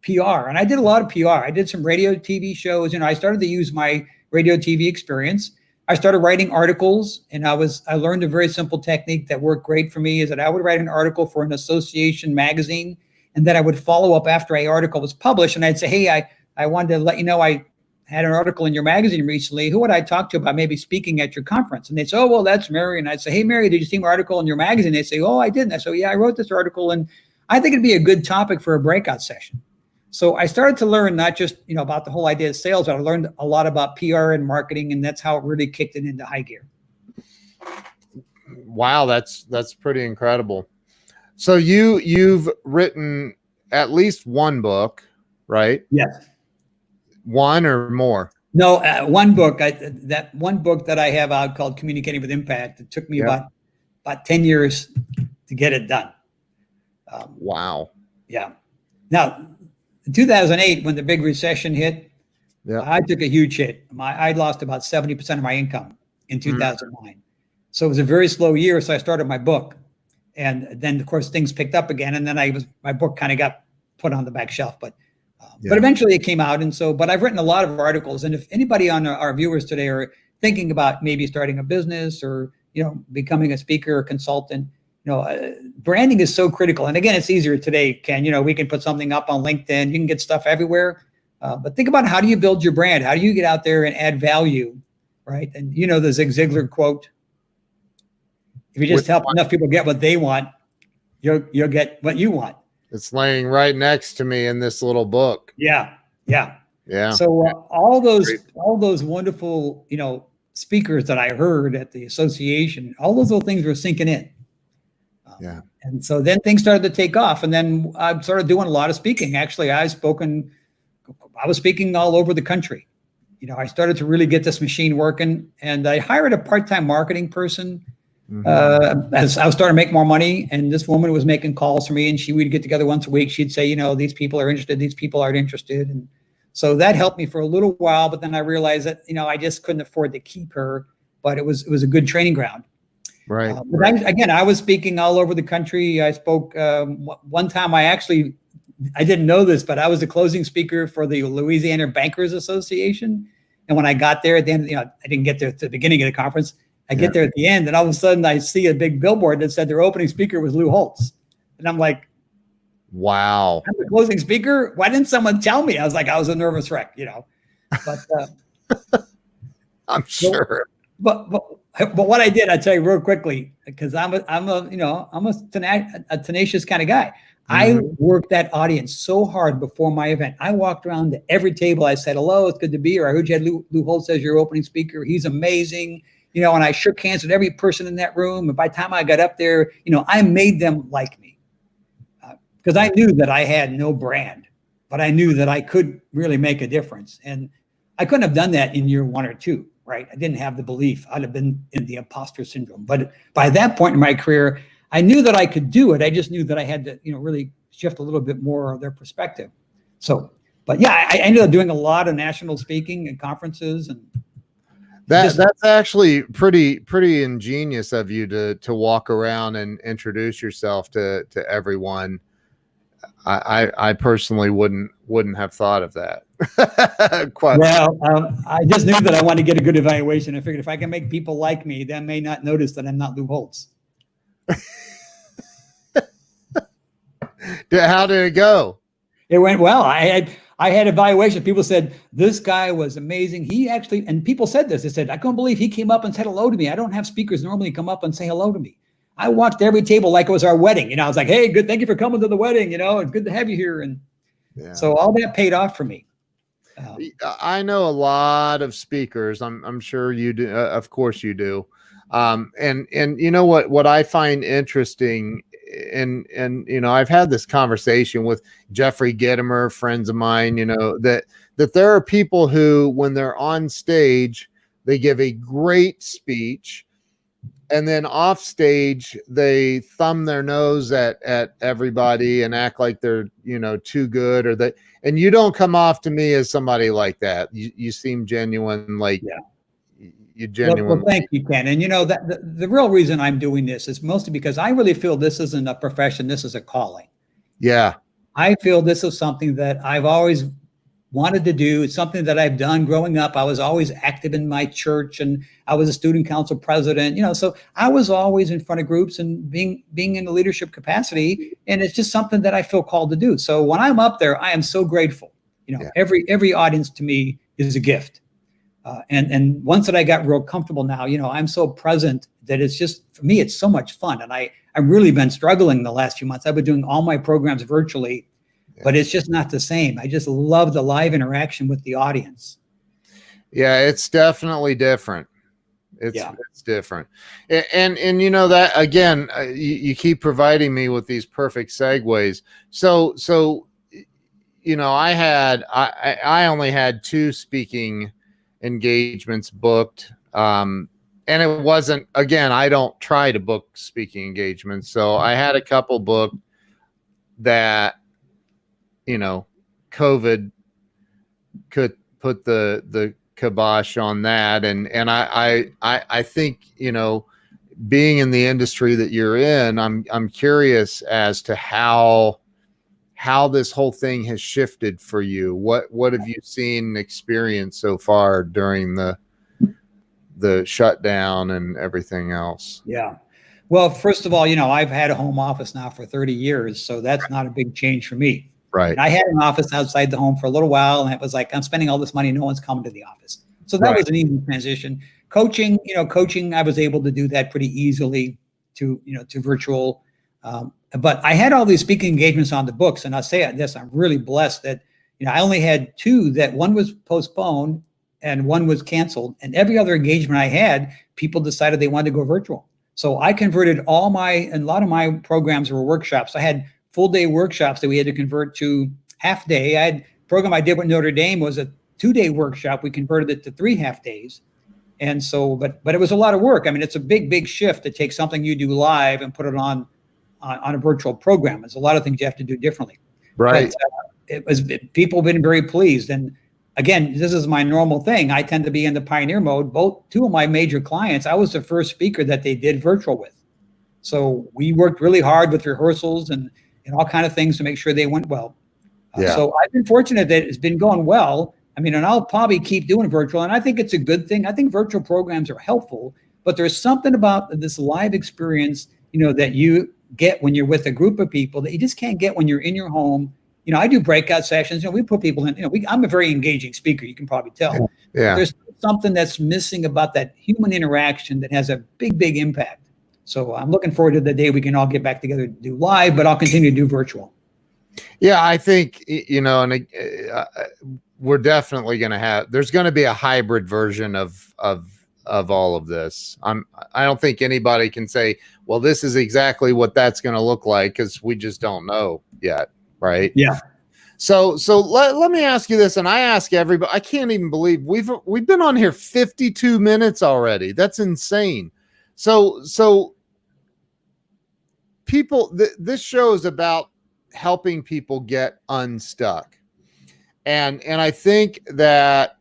PR. And I did a lot of PR. I did some radio, TV shows. I started to use my radio, TV experience. I started writing articles, and I learned a very simple technique that worked great for me, is that I would write an article for an association magazine, and then I would follow up after an article was published, and I'd say, hey, I wanted to let you know I had an article in your magazine recently. Who would I talk to about maybe speaking at your conference? And they'd say, oh, well, that's Mary. And I'd say, hey, Mary, did you see my article in your magazine? They'd say, oh, I didn't. I said, yeah, I wrote this article, and I think it'd be a good topic for a breakout session. So I started to learn not just, about the whole idea of sales, but I learned a lot about PR and marketing, and that's how it really kicked it into high gear. Wow, that's pretty incredible. So you've written at least one book, right? Yes. One or more? No, one book. That one book that I have out called Communicating with Impact. It took me about 10 years to get it done. Wow. Yeah. Now, in 2008, when the big recession hit, I took a huge hit. I lost about 70% of my income in 2009. So it was a very slow year. So I started my book, and then of course things picked up again. And then my book kind of got put on the back shelf, but eventually it came out. And so, but I've written a lot of articles, and if anybody on our viewers today are thinking about maybe starting a business or, becoming a speaker or consultant, branding is so critical. And again, it's easier today, Ken. We can put something up on LinkedIn. You can get stuff everywhere. But think about, how do you build your brand? How do you get out there and add value, right? And the Zig Ziglar quote, if you just help enough people get what they want, you'll get what you want. It's laying right next to me in this little book. Yeah. Yeah. So all those wonderful, speakers that I heard at the association, all those little things were sinking in. And so then things started to take off, and then I started doing a lot of speaking. Actually, I was speaking all over the country. I started to really get this machine working, and I hired a part-time marketing person as I was starting to make more money. And this woman was making calls for me, and we'd get together once a week. She'd say, these people are interested, these people aren't interested. And so that helped me for a little while, but then I realized that, I just couldn't afford to keep her, but it was a good training ground. Right. I was speaking all over the country. I spoke one time. I didn't know this, but I was the closing speaker for the Louisiana Bankers Association. And when I got there at the end, I didn't get there at the beginning of the conference. I get there at the end, and all of a sudden I see a big billboard that said their opening speaker was Lou Holtz. And I'm like, wow, I'm the closing speaker? Why didn't someone tell me? I was a nervous wreck, but I'm sure. But what I did, I'll tell you real quickly, because I'm a tenacious kind of guy. I worked that audience so hard before my event. I walked around to every table. I said, hello, it's good to be here. I heard you had Lou Holtz as your opening speaker. He's amazing. And I shook hands with every person in that room. And by the time I got up there, I made them like me, because I knew that I had no brand, but I knew that I could really make a difference. And I couldn't have done that in year 1 or 2. Right. I didn't have the belief. I'd have been in the imposter syndrome. But by that point in my career, I knew that I could do it. I just knew that I had to, really shift a little bit more of their perspective. So, but yeah, I ended up doing a lot of national speaking and conferences, and that's actually pretty ingenious of you to walk around and introduce yourself to everyone. I personally wouldn't have thought of that. I just knew that I wanted to get a good evaluation. I figured if I can make people like me, they may not notice that I'm not Lou Holtz. How did it go? It went well. I had evaluation. People said, this guy was amazing. And people said this. They said, I couldn't believe he came up and said hello to me. I don't have speakers normally come up and say hello to me. I watched every table like it was our wedding. I was like, hey, good. Thank you for coming to the wedding. It's good to have you here. And so all that paid off for me. I know a lot of speakers. I'm sure you do. Of course you do. And what I find interesting, and I've had this conversation with Jeffrey Gitomer, friends of mine, that there are people who, when they're on stage, they give a great speech, and then off stage they thumb their nose at everybody and act like they're too good, or that. And you don't come off to me as somebody like that. You seem genuine, like you genuinely. Well, thank you, Ken. And that the real reason I'm doing this is mostly because I really feel this isn't a profession. This is a calling. Yeah. I feel this is something that I've always wanted to do. It's something that I've done growing up. I was always active in my church, and I was a student council president, so I was always in front of groups and being in a leadership capacity. And it's just something that I feel called to do. So when I'm up there, I am so grateful. Every audience to me is a gift. And once that I got real comfortable now, I'm so present that it's just, for me, it's so much fun. And I've really been struggling the last few months. I've been doing all my programs virtually, but it's just not the same. I just love the live interaction with the audience. Yeah, it's definitely different. It's different. And that, again, you keep providing me with these perfect segues. So, I only had 2 speaking engagements booked. And it wasn't, again, I don't try to book speaking engagements. So I had a couple booked that, COVID could put the kibosh on that. And I think, being in the industry that you're in, I'm curious as to how this whole thing has shifted for you. What have you seen and experienced so far during the shutdown and everything else? Yeah. Well, first of all, I've had a home office now for 30 years, so that's not a big change for me. Right. And I had an office outside the home for a little while, and it was like, I'm spending all this money, no one's coming to the office. So that was an easy transition. Coaching, I was able to do that pretty easily to virtual. But I had all these speaking engagements on the books, and I'll say this, I'm really blessed that, I only had 2, that one was postponed and one was canceled. And every other engagement I had, people decided they wanted to go virtual. So I converted a lot of my programs were workshops. I had full day workshops that we had to convert to half day. I had a program I did with Notre Dame was a 2-day workshop. We converted it to 3 half days. And so, but it was a lot of work. I mean, it's a big shift to take something you do live and put it on a virtual program. There's a lot of things you have to do differently. Right. But, people have been very pleased. And again, this is my normal thing. I tend to be in the pioneer mode. 2 of my major clients, I was the first speaker that they did virtual with. So we worked really hard with rehearsals and all kind of things to make sure they went well. So I've been fortunate that it's been going well. I mean, and I'll probably keep doing virtual, and I think it's a good thing. I think virtual programs are helpful, but there's something about this live experience, that you get when you're with a group of people that you just can't get when you're in your home. I do breakout sessions. We put people in. I'm a very engaging speaker. You can probably tell. Yeah. There's something that's missing about that human interaction that has a big impact. So I'm looking forward to the day we can all get back together to do live, but I'll continue to do virtual. Yeah, I think, and we're definitely going to there's going to be a hybrid version of all of this. I don't think anybody can say, well, this is exactly what that's going to look like, because we just don't know yet. Right. Yeah. So let me ask you this. And I ask everybody, I can't even believe we've been on here 52 minutes already. That's insane. So people, this show is about helping people get unstuck. And I think that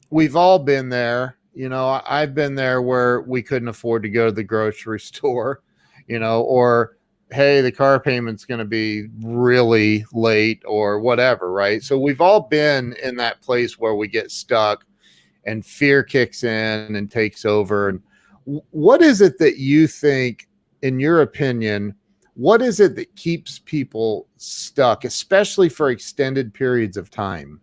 we've all been there. I've been there where we couldn't afford to go to the grocery store, or, hey, the car payment's going to be really late or whatever. Right. So we've all been in that place where we get stuck and fear kicks in and takes over. And what is it that you think, in your opinion, what is it that keeps people stuck, especially for extended periods of time?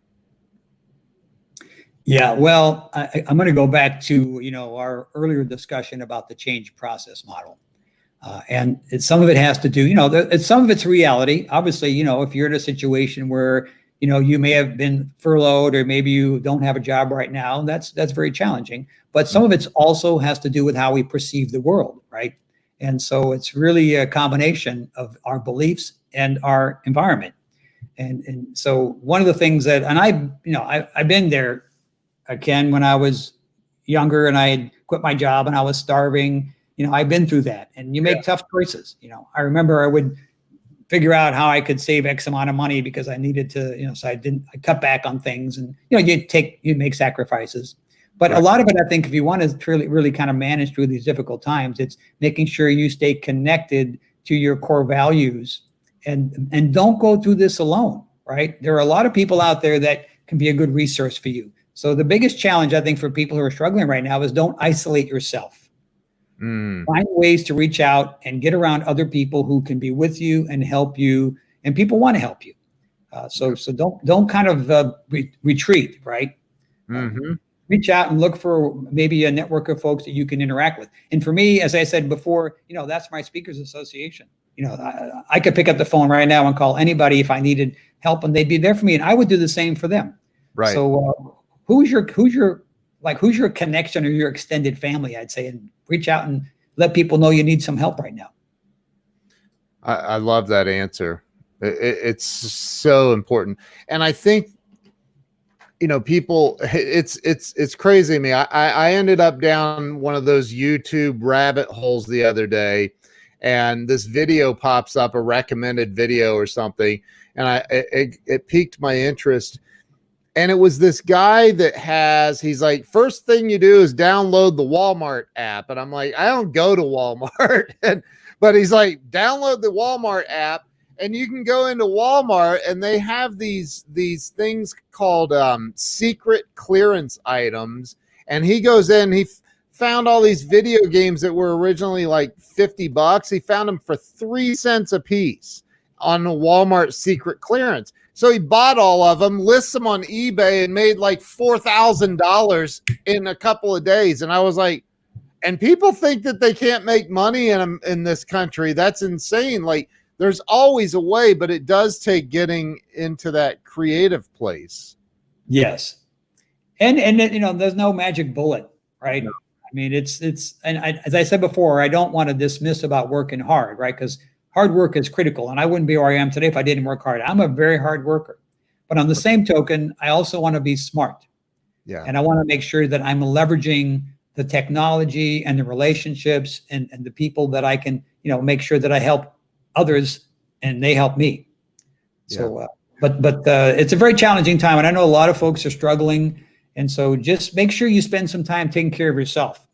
Yeah, well, I'm going to go back to, our earlier discussion about the change process model. And some of it has to do, some of it's reality. Obviously, if you're in a situation where, you may have been furloughed, or maybe you don't have a job right now, that's very challenging. But some of it also has to do with how we perceive the world, right? And so it's really a combination of our beliefs and our environment. And so one of the things that, and I've been there, Ken, when I was younger and I had quit my job and I was starving, I've been through that, and you make tough choices. I remember I would figure out how I could save X amount of money because I needed to, so I cut back on things, and, you make sacrifices. But a lot of it, I think, if you want to really kind of manage through these difficult times, it's making sure you stay connected to your core values, and don't go through this alone, right? There are a lot of people out there that can be a good resource for you. So the biggest challenge, I think, for people who are struggling right now is don't isolate yourself. Find ways to reach out and get around other people who can be with you and help you, and people want to help you. So don't kind of retreat, right? Mm-hmm. Reach out and look for maybe a network of folks that you can interact with. And for me, as I said before, that's my speakers association. I could pick up the phone right now and call anybody if I needed help, and they'd be there for me, and I would do the same for them. Right. So who's your connection or your extended family, I'd say, and reach out and let people know you need some help right now. I love that answer. It's so important. And I think, people, it's crazy to me. I ended up down one of those YouTube rabbit holes the other day, and this video pops up, a recommended video or something. And it piqued my interest. And it was this guy that he's like, first thing you do is download the Walmart app. And I'm like, I don't go to Walmart. But he's like, download the Walmart app, and you can go into Walmart, and they have these things called secret clearance items. And he goes in, he found all these video games that were originally like $50. He found them for 3 cents a piece on the Walmart secret clearance. So he bought all of them, lists them on eBay, and made like $4,000 in a couple of days. And I was like, and people think that they can't make money in this country. That's insane. Like, there's always a way, but it does take getting into that creative place. Yes. And there's no magic bullet, right? No. I mean, as I said before, I don't want to dismiss about working hard, right? Because hard work is critical, and I wouldn't be where I am today if I didn't work hard. I'm a very hard worker, but on the same token, I also want to be smart. Yeah. And I want to make sure that I'm leveraging the technology and the relationships and the people that I can, make sure that I help others and they help me. Yeah. So, but it's a very challenging time, and I know a lot of folks are struggling. And so just make sure you spend some time taking care of yourself.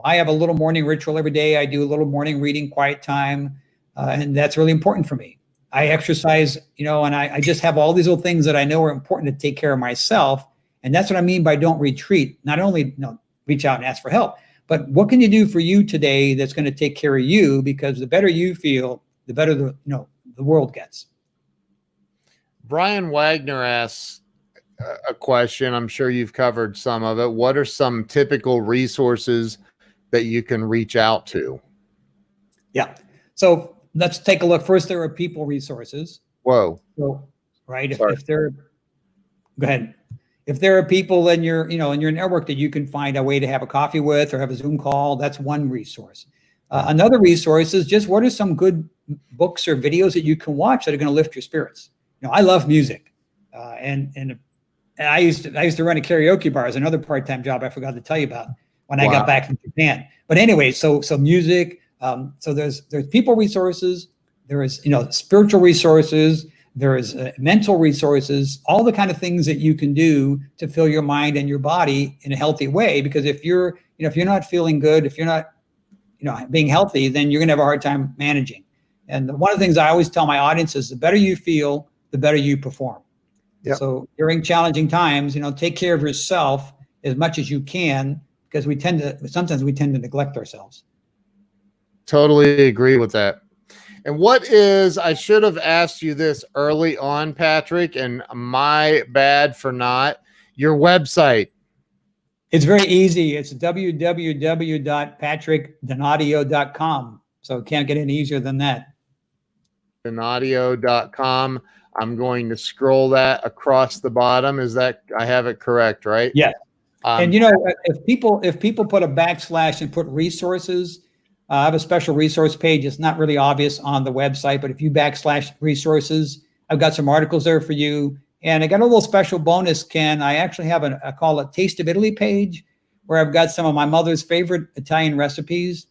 I have a little morning ritual every day. I do a little morning reading, quiet time. And that's really important for me. I exercise, and I just have all these little things that I know are important to take care of myself. And that's what I mean by don't retreat. Not only reach out and ask for help, but what can you do for you today that's going to take care of you? Because the better you feel, the better the world gets. Brian Wagner asks a question. I'm sure you've covered some of it. What are some typical resources that you can reach out to? Yeah. So let's take a look. First, there are people resources. Whoa. So, right. If there, go ahead. If there are people in your, in your network that you can find a way to have a coffee with or have a Zoom call, that's one resource. Another resource is just what are some good books or videos that you can watch that are going to lift your spirits. I love music, and I used to run a karaoke bar as another part-time job I forgot to tell you about when I got back from Japan. But anyway, so music. So there's people resources, there is spiritual resources, there is mental resources, all the kind of things that you can do to fill your mind and your body in a healthy way. Because if you're not feeling good, if you're not being healthy, then you're gonna have a hard time managing. And one of the things I always tell my audience is the better you feel, the better you perform. Yep. So during challenging times, take care of yourself as much as you can, because sometimes we tend to neglect ourselves. Totally agree with that. And I should have asked you this early on, Patrick, and my bad for not, your website. It's very easy. It's www.patrickdonadio.com. So it can't get any easier than that. Donadio.com. I'm going to scroll that across the bottom. I have it correct, right? Yeah. And if people put a backslash and put resources, I have a special resource page. It's not really obvious on the website, but if you backslash resources, I've got some articles there for you. And I got a little special bonus, Ken. I actually have I call it Taste of Italy page, where I've got some of my mother's favorite Italian recipes.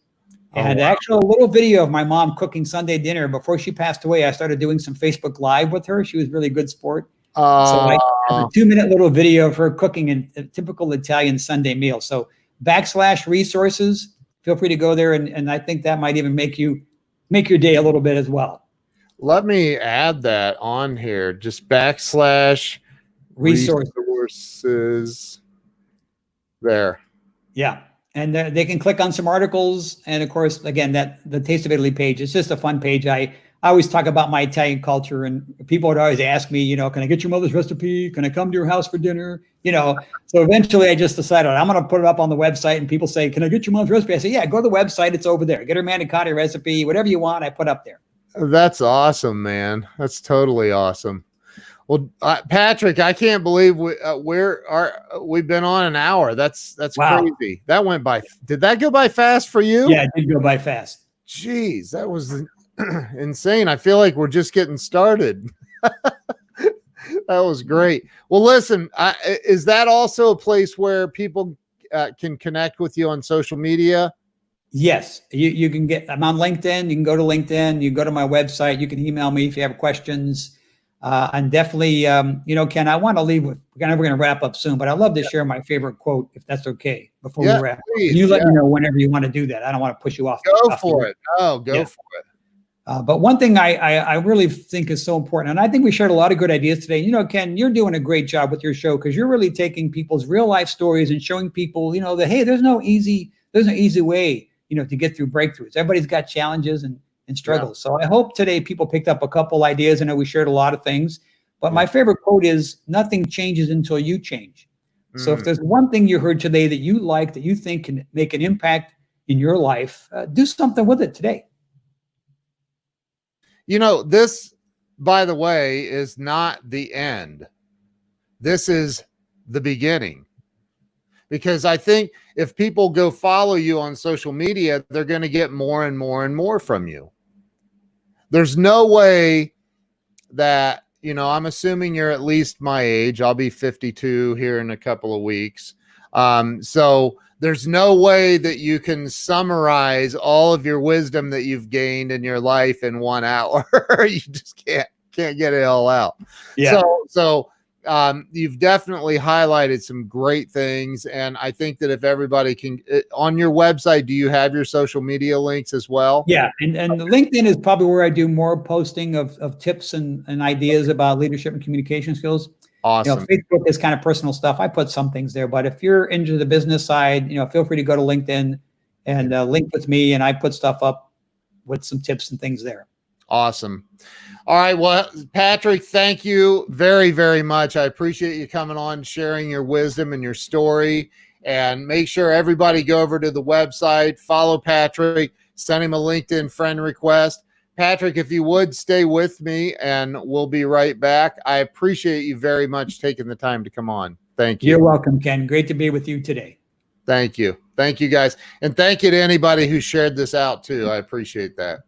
And actually a little video of my mom cooking Sunday dinner. Before she passed away, I started doing some Facebook Live with her. She was really good sport. So I have a 2-minute little video of her cooking a typical Italian Sunday meal. So backslash resources, feel free to go there. And I think that might even make your day a little bit as well. Let me add that on here. Just backslash resources there. Yeah. And they can click on some articles. And of course, again, the Taste of Italy page is just a fun page. I I always talk about my Italian culture, and people would always ask me, can I get your mother's recipe? Can I come to your house for dinner? So eventually I just decided I'm going to put it up on the website, and people say, can I get your mom's recipe? I say, yeah, go to the website. It's over there. Get her manicotti recipe, whatever you want, I put up there. That's awesome, man. That's totally awesome. Well, Patrick, I can't believe we've been on an hour. That's Wow. crazy. That went by. Did that go by fast for you? Yeah, it did go by fast. Jeez, that was insane. I feel like we're just getting started. That was great. Well, listen, is that also a place where people can connect with you on social media? Yes, you can I'm on LinkedIn. You can go to LinkedIn. You can go to my website. You can email me if you have questions. And definitely, Ken, I want to leave with, we're going to wrap up soon, but I'd love to share my favorite quote, if that's okay, before we wrap up. Please, you let me know whenever you want to do that. I don't want to push you off. Go for it. Oh, go for it. But one thing I really think is so important, and I think we shared a lot of good ideas today. Ken, you're doing a great job with your show, because you're really taking people's real life stories and showing people, that, hey, there's no easy way, to get through breakthroughs. Everybody's got challenges and struggles. So I hope today people picked up a couple ideas. I know we shared a lot of things, but my favorite quote is, nothing changes until you change. So if there's one thing you heard today that you like, that you think can make an impact in your life, do something with it today. This, by the way, is not the end. This is the beginning. Because I think if people go follow you on social media, they're going to get more and more and more from you. There's no way that, I'm assuming you're at least my age. I'll be 52 here in a couple of weeks. So there's no way that you can summarize all of your wisdom that you've gained in your life in 1 hour. You just can't get it all out. Yeah. So you've definitely highlighted some great things. And I think that if everybody can, on your website, do you have your social media links as well? Yeah. And LinkedIn is probably where I do more posting of tips and ideas about leadership and communication skills. Awesome. Facebook is kind of personal stuff. I put some things there, but if you're into the business side, feel free to go to LinkedIn and link with me, and I put stuff up with some tips and things there. Awesome. All right. Well, Patrick, thank you very, very much. I appreciate you coming on, sharing your wisdom and your story, and make sure everybody go over to the website, follow Patrick, send him a LinkedIn friend request. Patrick, if you would stay with me, and we'll be right back. I appreciate you very much taking the time to come on. Thank you. You're welcome, Ken. Great to be with you today. Thank you. Thank you, guys. And thank you to anybody who shared this out too. I appreciate that.